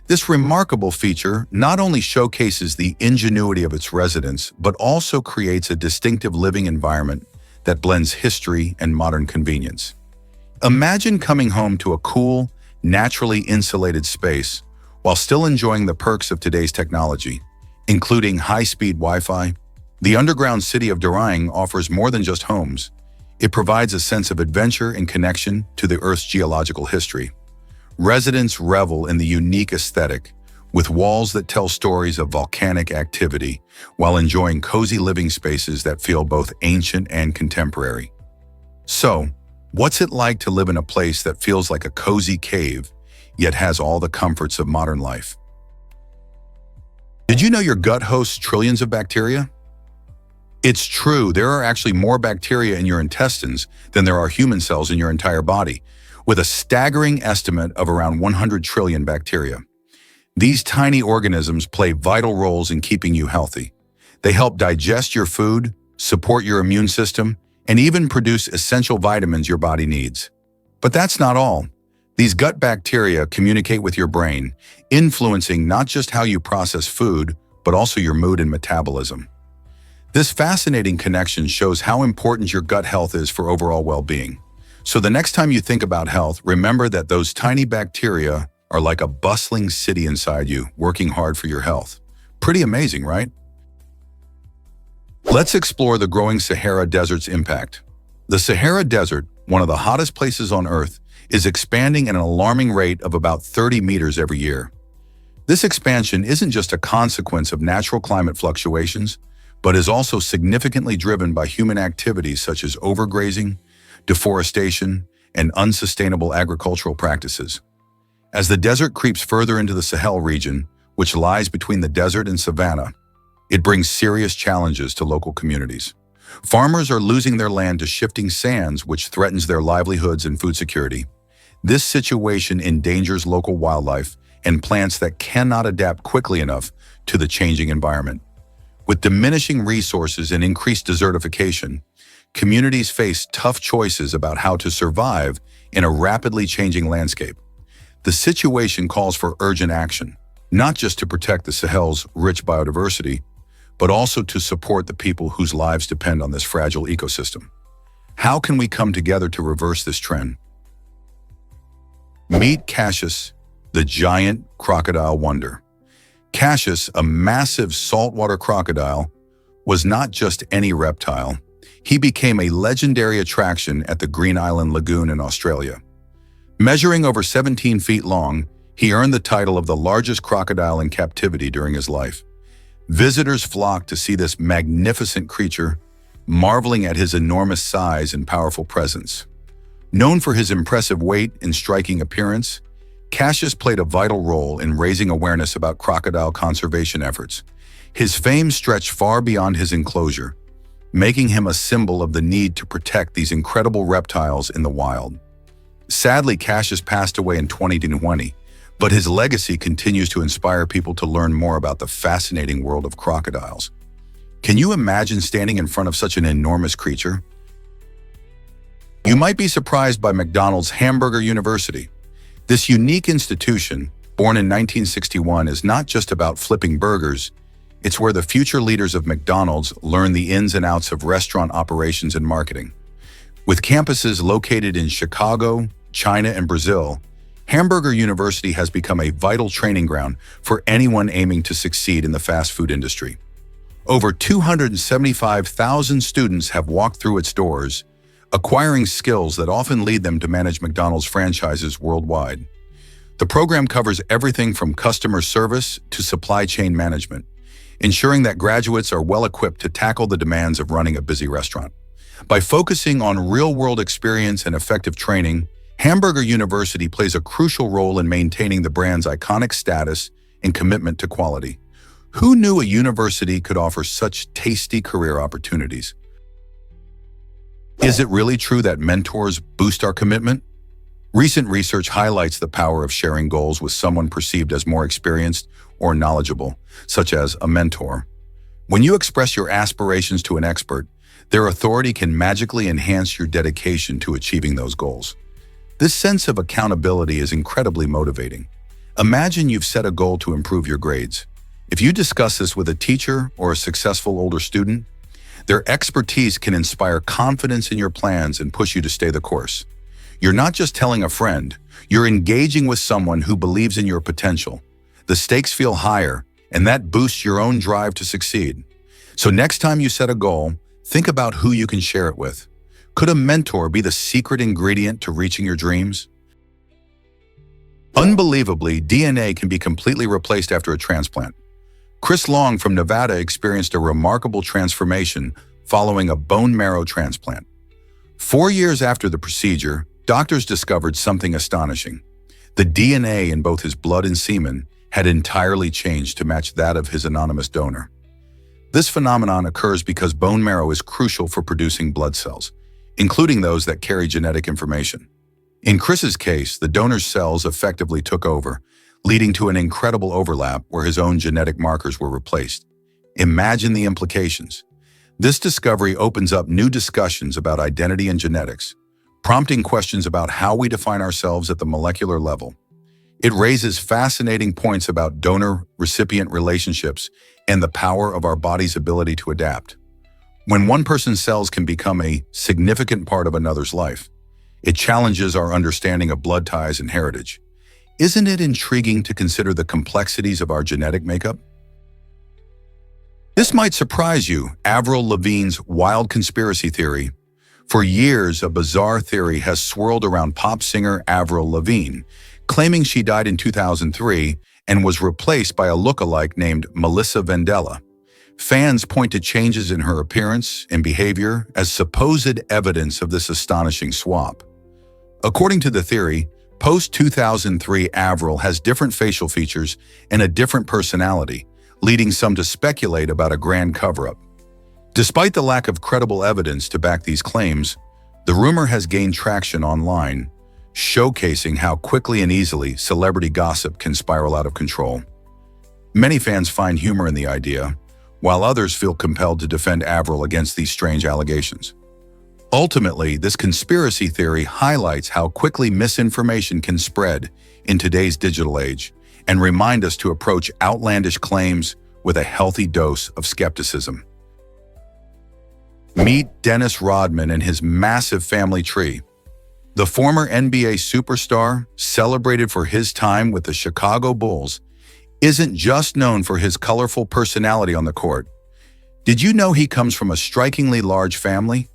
This remarkable feature not only showcases the ingenuity of its residents, but also creates a distinctive living environment that blends history and modern convenience. Imagine coming home to a cool, naturally insulated space while still enjoying the perks of today's technology, including high-speed Wi-Fi. The underground city of Darang offers more than just homes. It provides a sense of adventure and connection to the Earth's geological history. Residents revel in the unique aesthetic, with walls that tell stories of volcanic activity, while enjoying cozy living spaces that feel both ancient and contemporary. So, what's it like to live in a place that feels like a cozy cave, yet has all the comforts of modern life? Did you know your gut hosts trillions of bacteria? It's true, there are actually more bacteria in your intestines than there are human cells in your entire body, with a staggering estimate of around 100 trillion bacteria. These tiny organisms play vital roles in keeping you healthy. They help digest your food, support your immune system, and even produce essential vitamins your body needs. But that's not all. These gut bacteria communicate with your brain, influencing not just how you process food, but also your mood and metabolism. This fascinating connection shows how important your gut health is for overall well-being. So the next time you think about health, remember that those tiny bacteria are like a bustling city inside you, working hard for your health. Pretty amazing, right? Let's explore the growing Sahara Desert's impact. The Sahara Desert, one of the hottest places on Earth, is expanding at an alarming rate of about 30 meters every year. This expansion isn't just a consequence of natural climate fluctuations, but is also significantly driven by human activities such as overgrazing, deforestation, and unsustainable agricultural practices. As the desert creeps further into the Sahel region, which lies between the desert and savanna, it brings serious challenges to local communities. Farmers are losing their land to shifting sands, which threatens their livelihoods and food security. This situation endangers local wildlife and plants that cannot adapt quickly enough to the changing environment. With diminishing resources and increased desertification, communities face tough choices about how to survive in a rapidly changing landscape. The situation calls for urgent action, not just to protect the Sahel's rich biodiversity, but also to support the people whose lives depend on this fragile ecosystem. How can we come together to reverse this trend? Meet Cassius, the giant crocodile wonder. Cassius, a massive saltwater crocodile, was not just any reptile. He became a legendary attraction at the Green Island Lagoon in Australia. Measuring over 17 feet long, he earned the title of the largest crocodile in captivity during his life. Visitors flocked to see this magnificent creature, marveling at his enormous size and powerful presence. Known for his impressive weight and striking appearance, Cassius played a vital role in raising awareness about crocodile conservation efforts. His fame stretched far beyond his enclosure, making him a symbol of the need to protect these incredible reptiles in the wild. Sadly, Cassius passed away in 2020, but his legacy continues to inspire people to learn more about the fascinating world of crocodiles. Can you imagine standing in front of such an enormous creature? You might be surprised by McDonald's Hamburger University. This unique institution, born in 1961, is not just about flipping burgers. It's where the future leaders of McDonald's learn the ins and outs of restaurant operations and marketing. With campuses located in Chicago, China, and Brazil, Hamburger University has become a vital training ground for anyone aiming to succeed in the fast food industry. Over 275,000 students have walked through its doors, acquiring skills that often lead them to manage McDonald's franchises worldwide. The program covers everything from customer service to supply chain management, ensuring that graduates are well-equipped to tackle the demands of running a busy restaurant. By focusing on real-world experience and effective training, Hamburger University plays a crucial role in maintaining the brand's iconic status and commitment to quality. Who knew a university could offer such tasty career opportunities? Is it really true that mentors boost our commitment? Recent research highlights the power of sharing goals with someone perceived as more experienced or knowledgeable, such as a mentor. When you express your aspirations to an expert, their authority can magically enhance your dedication to achieving those goals. This sense of accountability is incredibly motivating. Imagine you've set a goal to improve your grades. If you discuss this with a teacher or a successful older student, their expertise can inspire confidence in your plans and push you to stay the course. You're not just telling a friend, you're engaging with someone who believes in your potential. The stakes feel higher, and that boosts your own drive to succeed. So next time you set a goal, think about who you can share it with. Could a mentor be the secret ingredient to reaching your dreams? Unbelievably, DNA can be completely replaced after a transplant. Chris Long from Nevada experienced a remarkable transformation following a bone marrow transplant. 4 years after the procedure, doctors discovered something astonishing. The DNA in both his blood and semen had entirely changed to match that of his anonymous donor. This phenomenon occurs because bone marrow is crucial for producing blood cells, including those that carry genetic information. In Chris's case, the donor's cells effectively took over, leading to an incredible overlap where his own genetic markers were replaced. Imagine the implications. This discovery opens up new discussions about identity and genetics, prompting questions about how we define ourselves at the molecular level. It raises fascinating points about donor-recipient relationships and the power of our body's ability to adapt. When one person's cells can become a significant part of another's life, it challenges our understanding of blood ties and heritage. Isn't it intriguing to consider the complexities of our genetic makeup? This might surprise you, Avril Lavigne's wild conspiracy theory. For years, a bizarre theory has swirled around pop singer Avril Lavigne, claiming she died in 2003 and was replaced by a look-alike named Melissa Vandella. Fans point to changes in her appearance and behavior as supposed evidence of this astonishing swap. According to the theory, post-2003 Avril has different facial features and a different personality, leading some to speculate about a grand cover-up. Despite the lack of credible evidence to back these claims, the rumor has gained traction online, showcasing how quickly and easily celebrity gossip can spiral out of control. Many fans find humor in the idea, while others feel compelled to defend Avril against these strange allegations. Ultimately, this conspiracy theory highlights how quickly misinformation can spread in today's digital age and remind us to approach outlandish claims with a healthy dose of skepticism. Meet Dennis Rodman and his massive family tree. The former NBA superstar, celebrated for his time with the Chicago Bulls, isn't just known for his colorful personality on the court. Did you know he comes from a strikingly large family?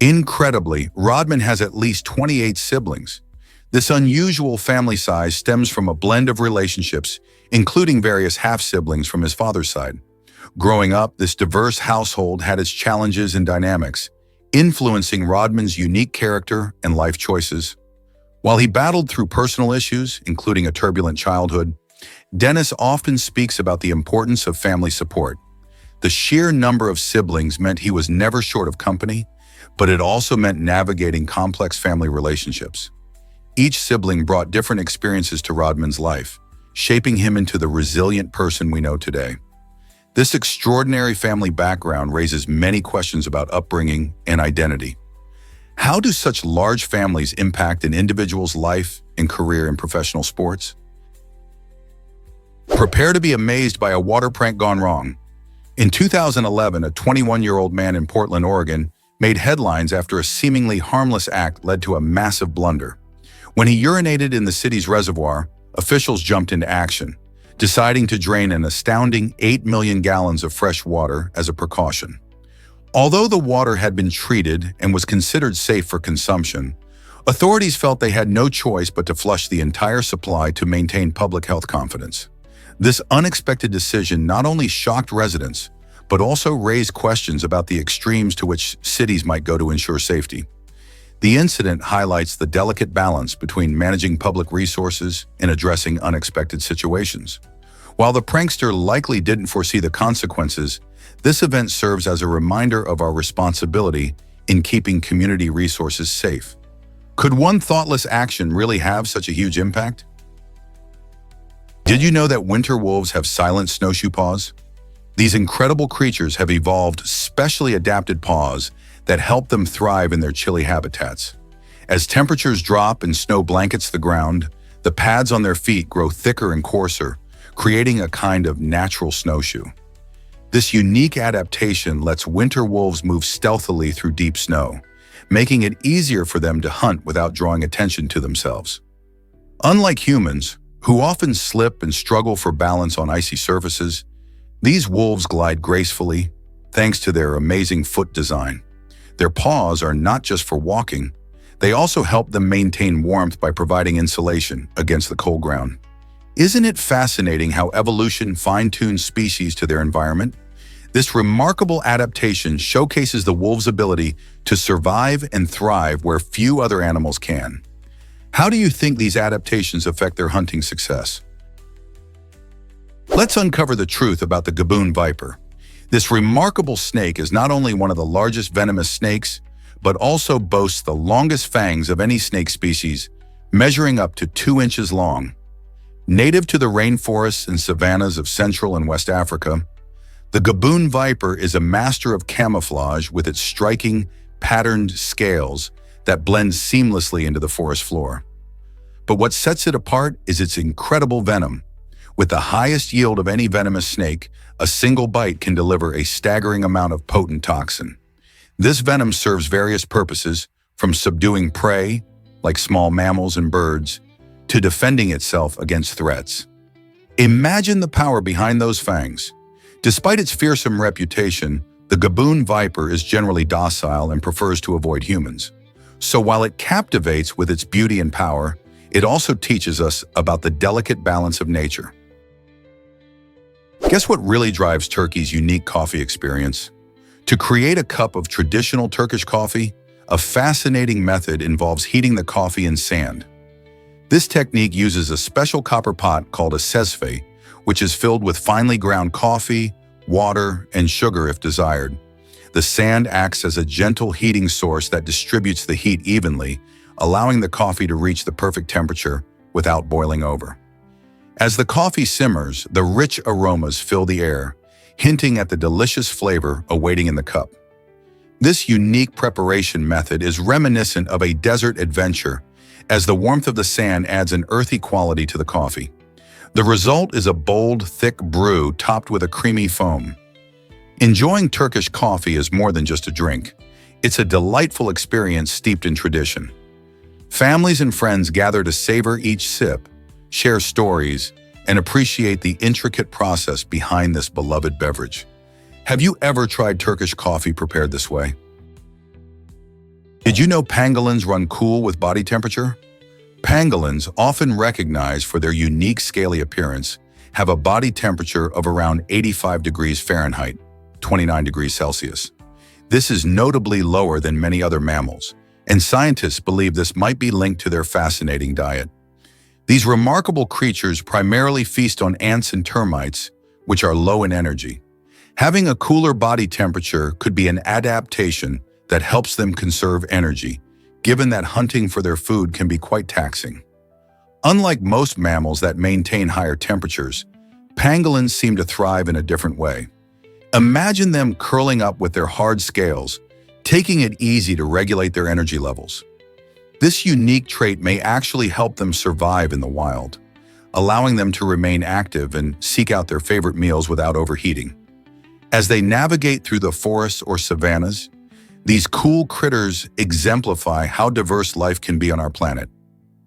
Incredibly, Rodman has at least 28 siblings. This unusual family size stems from a blend of relationships, including various half-siblings from his father's side. Growing up, this diverse household had its challenges and dynamics, influencing Rodman's unique character and life choices. While he battled through personal issues, including a turbulent childhood, Dennis often speaks about the importance of family support. The sheer number of siblings meant he was never short of company, but it also meant navigating complex family relationships. Each sibling brought different experiences to Rodman's life, shaping him into the resilient person we know today. This extraordinary family background raises many questions about upbringing and identity. How do such large families impact an individual's life and career in professional sports? Prepare to be amazed by a water prank gone wrong. In 2011, a 21-year-old man in Portland, Oregon, made headlines after a seemingly harmless act led to a massive blunder. When he urinated in the city's reservoir, officials jumped into action, deciding to drain an astounding 8 million gallons of fresh water as a precaution. Although the water had been treated and was considered safe for consumption, authorities felt they had no choice but to flush the entire supply to maintain public health confidence. This unexpected decision not only shocked residents, but also raised questions about the extremes to which cities might go to ensure safety. The incident highlights the delicate balance between managing public resources and addressing unexpected situations. While the prankster likely didn't foresee the consequences, this event serves as a reminder of our responsibility in keeping community resources safe. Could one thoughtless action really have such a huge impact? Did you know that winter wolves have silent snowshoe paws? These incredible creatures have evolved specially adapted paws that help them thrive in their chilly habitats. As temperatures drop and snow blankets the ground, the pads on their feet grow thicker and coarser, creating a kind of natural snowshoe. This unique adaptation lets winter wolves move stealthily through deep snow, making it easier for them to hunt without drawing attention to themselves. Unlike humans, who often slip and struggle for balance on icy surfaces, these wolves glide gracefully thanks to their amazing foot design. Their paws are not just for walking, they also help them maintain warmth by providing insulation against the cold ground. Isn't it fascinating how evolution fine-tunes species to their environment? This remarkable adaptation showcases the wolf's ability to survive and thrive where few other animals can. How do you think these adaptations affect their hunting success? Let's uncover the truth about the gaboon viper. This remarkable snake is not only one of the largest venomous snakes, but also boasts the longest fangs of any snake species, measuring up to 2 inches long. Native to the rainforests and savannas of Central and West Africa, the gaboon viper is a master of camouflage with its striking, patterned scales that blend seamlessly into the forest floor. But what sets it apart is its incredible venom. With the highest yield of any venomous snake, a single bite can deliver a staggering amount of potent toxin. This venom serves various purposes, from subduing prey, like small mammals and birds, to defending itself against threats. Imagine the power behind those fangs. Despite its fearsome reputation, the gaboon viper is generally docile and prefers to avoid humans. So while it captivates with its beauty and power, it also teaches us about the delicate balance of nature. Guess what really drives Turkey's unique coffee experience? To create a cup of traditional Turkish coffee, a fascinating method involves heating the coffee in sand. This technique uses a special copper pot called a sezfe, which is filled with finely ground coffee, water, and sugar if desired. The sand acts as a gentle heating source that distributes the heat evenly, allowing the coffee to reach the perfect temperature without boiling over. As the coffee simmers, the rich aromas fill the air, hinting at the delicious flavor awaiting in the cup. This unique preparation method is reminiscent of a desert adventure, as the warmth of the sand adds an earthy quality to the coffee. The result is a bold, thick brew topped with a creamy foam. Enjoying Turkish coffee is more than just a drink. It's a delightful experience steeped in tradition. Families and friends gather to savor each sip, share stories, and appreciate the intricate process behind this beloved beverage. Have you ever tried Turkish coffee prepared this way? Did you know pangolins run cool with body temperature? Pangolins, often recognized for their unique scaly appearance, have a body temperature of around 85 degrees Fahrenheit, 29 degrees Celsius. This is notably lower than many other mammals, and scientists believe this might be linked to their fascinating diet. These remarkable creatures primarily feast on ants and termites, which are low in energy. Having a cooler body temperature could be an adaptation that helps them conserve energy, given that hunting for their food can be quite taxing. Unlike most mammals that maintain higher temperatures, pangolins seem to thrive in a different way. Imagine them curling up with their hard scales, taking it easy to regulate their energy levels. This unique trait may actually help them survive in the wild, allowing them to remain active and seek out their favorite meals without overheating. As they navigate through the forests or savannas, these cool critters exemplify how diverse life can be on our planet.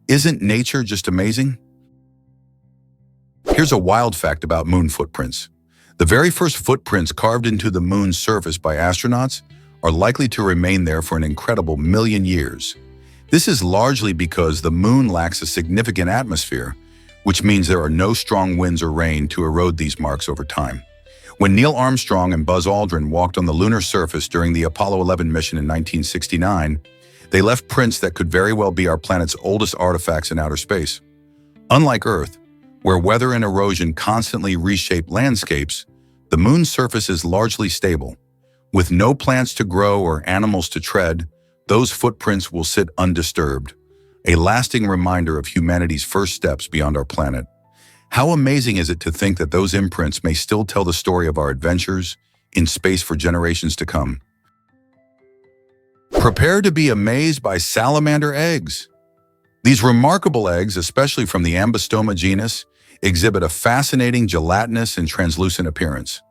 Isn't nature just amazing? Here's a wild fact about moon footprints. The very first footprints carved into the moon's surface by astronauts are likely to remain there for an incredible 1,000,000 years. This is largely because the moon lacks a significant atmosphere, which means there are no strong winds or rain to erode these marks over time. When Neil Armstrong and Buzz Aldrin walked on the lunar surface during the Apollo 11 mission in 1969, they left prints that could very well be our planet's oldest artifacts in outer space. Unlike Earth, where weather and erosion constantly reshape landscapes, the moon's surface is largely stable. With no plants to grow or animals to tread, those footprints will sit undisturbed, a lasting reminder of humanity's first steps beyond our planet. How amazing is it to think that those imprints may still tell the story of our adventures in space for generations to come? Prepare to be amazed by salamander eggs. These remarkable eggs, especially from the Ambystoma genus, exhibit a fascinating gelatinous and translucent appearance.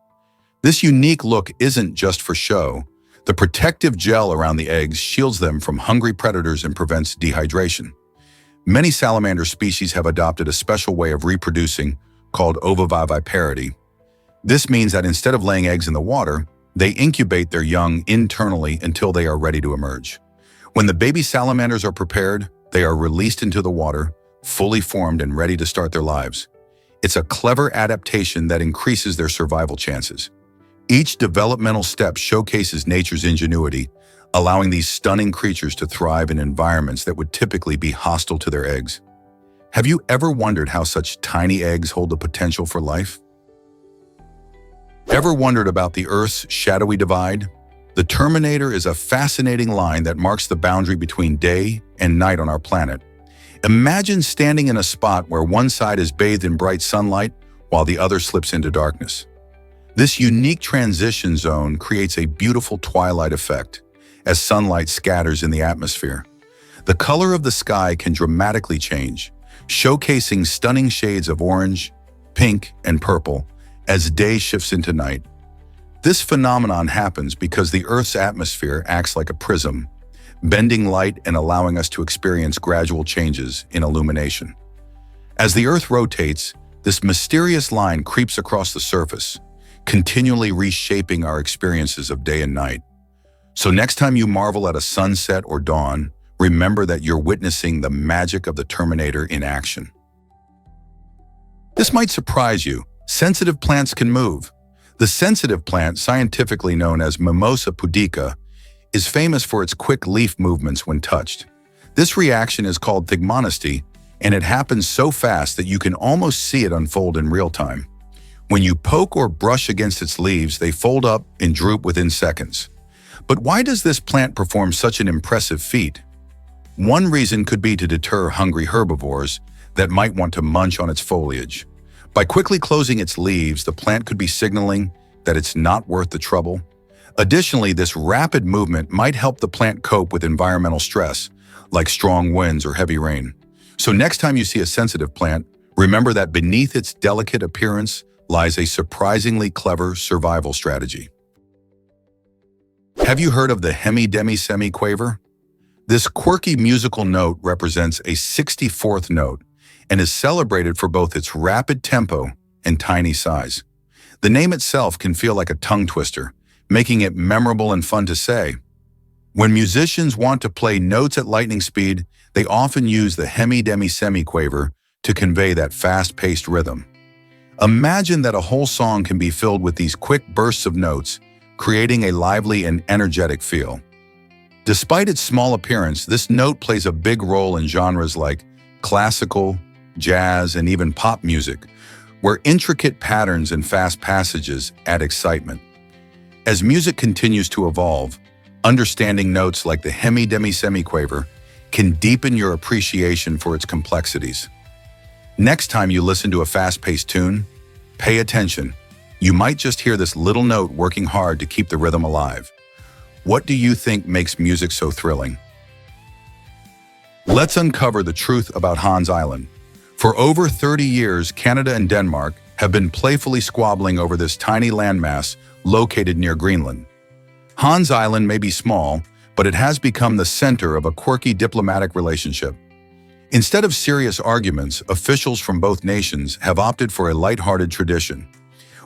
This unique look isn't just for show. The protective gel around the eggs shields them from hungry predators and prevents dehydration. Many salamander species have adopted a special way of reproducing called ovoviviparity. This means that instead of laying eggs in the water, they incubate their young internally until they are ready to emerge. When the baby salamanders are prepared, they are released into the water, fully formed and ready to start their lives. It's a clever adaptation that increases their survival chances. Each developmental step showcases nature's ingenuity, allowing these stunning creatures to thrive in environments that would typically be hostile to their eggs. Have you ever wondered how such tiny eggs hold the potential for life? Ever wondered about the Earth's shadowy divide? The Terminator is a fascinating line that marks the boundary between day and night on our planet. Imagine standing in a spot where one side is bathed in bright sunlight while the other slips into darkness. This unique transition zone creates a beautiful twilight effect as sunlight scatters in the atmosphere. The color of the sky can dramatically change, showcasing stunning shades of orange, pink, and purple as day shifts into night. This phenomenon happens because the Earth's atmosphere acts like a prism, bending light and allowing us to experience gradual changes in illumination. As the Earth rotates, this mysterious line creeps across the surface, continually reshaping our experiences of day and night. So next time you marvel at a sunset or dawn, remember that you're witnessing the magic of the Terminator in action. This might surprise you. Sensitive plants can move. The sensitive plant, scientifically known as Mimosa pudica, is famous for its quick leaf movements when touched. This reaction is called thigmonesty, and it happens so fast that you can almost see it unfold in real time. When you poke or brush against its leaves, they fold up and droop within seconds. But why does this plant perform such an impressive feat? One reason could be to deter hungry herbivores that might want to munch on its foliage. By quickly closing its leaves, the plant could be signaling that it's not worth the trouble. Additionally, this rapid movement might help the plant cope with environmental stress, like strong winds or heavy rain. So next time you see a sensitive plant, remember that beneath its delicate appearance lies a surprisingly clever survival strategy. Have you heard of the hemi-demi-semi-quaver? This quirky musical note represents a 64th note and is celebrated for both its rapid tempo and tiny size. The name itself can feel like a tongue twister, making it memorable and fun to say. When musicians want to play notes at lightning speed, they often use the hemi-demi-semi-quaver to convey that fast-paced rhythm. Imagine that a whole song can be filled with these quick bursts of notes, creating a lively and energetic feel. Despite its small appearance, this note plays a big role in genres like classical, jazz, and even pop music, where intricate patterns and fast passages add excitement. As music continues to evolve, understanding notes like the hemi-demi-semi-quaver can deepen your appreciation for its complexities. Next time you listen to a fast-paced tune, pay attention. You might just hear this little note working hard to keep the rhythm alive. What do you think makes music so thrilling? Let's uncover the truth about Hans Island. For over 30 years, Canada and Denmark have been playfully squabbling over this tiny landmass located near Greenland. Hans Island may be small, but it has become the center of a quirky diplomatic relationship. Instead of serious arguments, officials from both nations have opted for a lighthearted tradition.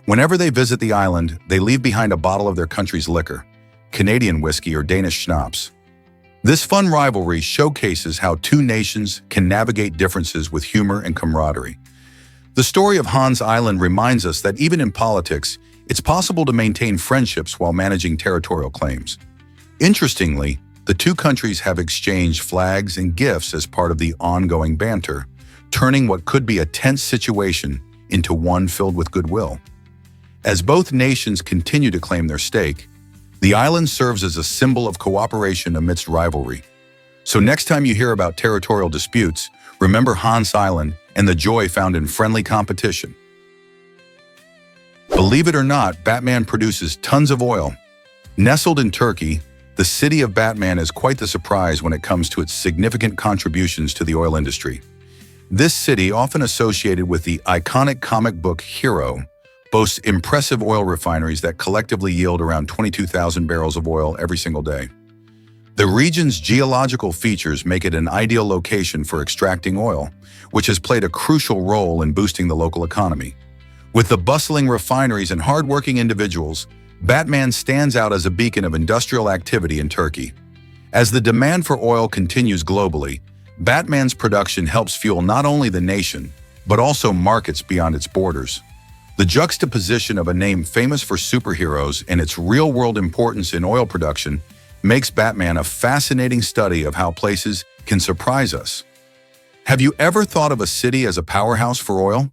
Whenever they visit the island, they leave behind a bottle of their country's liquor, Canadian whiskey or Danish schnapps. This fun rivalry showcases how two nations can navigate differences with humor and camaraderie. The story of Hans Island reminds us that even in politics, it's possible to maintain friendships while managing territorial claims. Interestingly, the two countries have exchanged flags and gifts as part of the ongoing banter, turning what could be a tense situation into one filled with goodwill. As both nations continue to claim their stake, the island serves as a symbol of cooperation amidst rivalry. So next time you hear about territorial disputes, remember Hans Island and the joy found in friendly competition. Believe it or not, Batman produces tons of oil. Nestled in Turkey, the city of Batman is quite the surprise when it comes to its significant contributions to the oil industry. This city, often associated with the iconic comic book hero, boasts impressive oil refineries that collectively yield around 22,000 barrels of oil every single day. The region's geological features make it an ideal location for extracting oil, which has played a crucial role in boosting the local economy. With the bustling refineries and hard-working individuals, Batman stands out as a beacon of industrial activity in Turkey. As the demand for oil continues globally, Batman's production helps fuel not only the nation, but also markets beyond its borders. The juxtaposition of a name famous for superheroes and its real-world importance in oil production makes Batman a fascinating study of how places can surprise us. Have you ever thought of a city as a powerhouse for oil?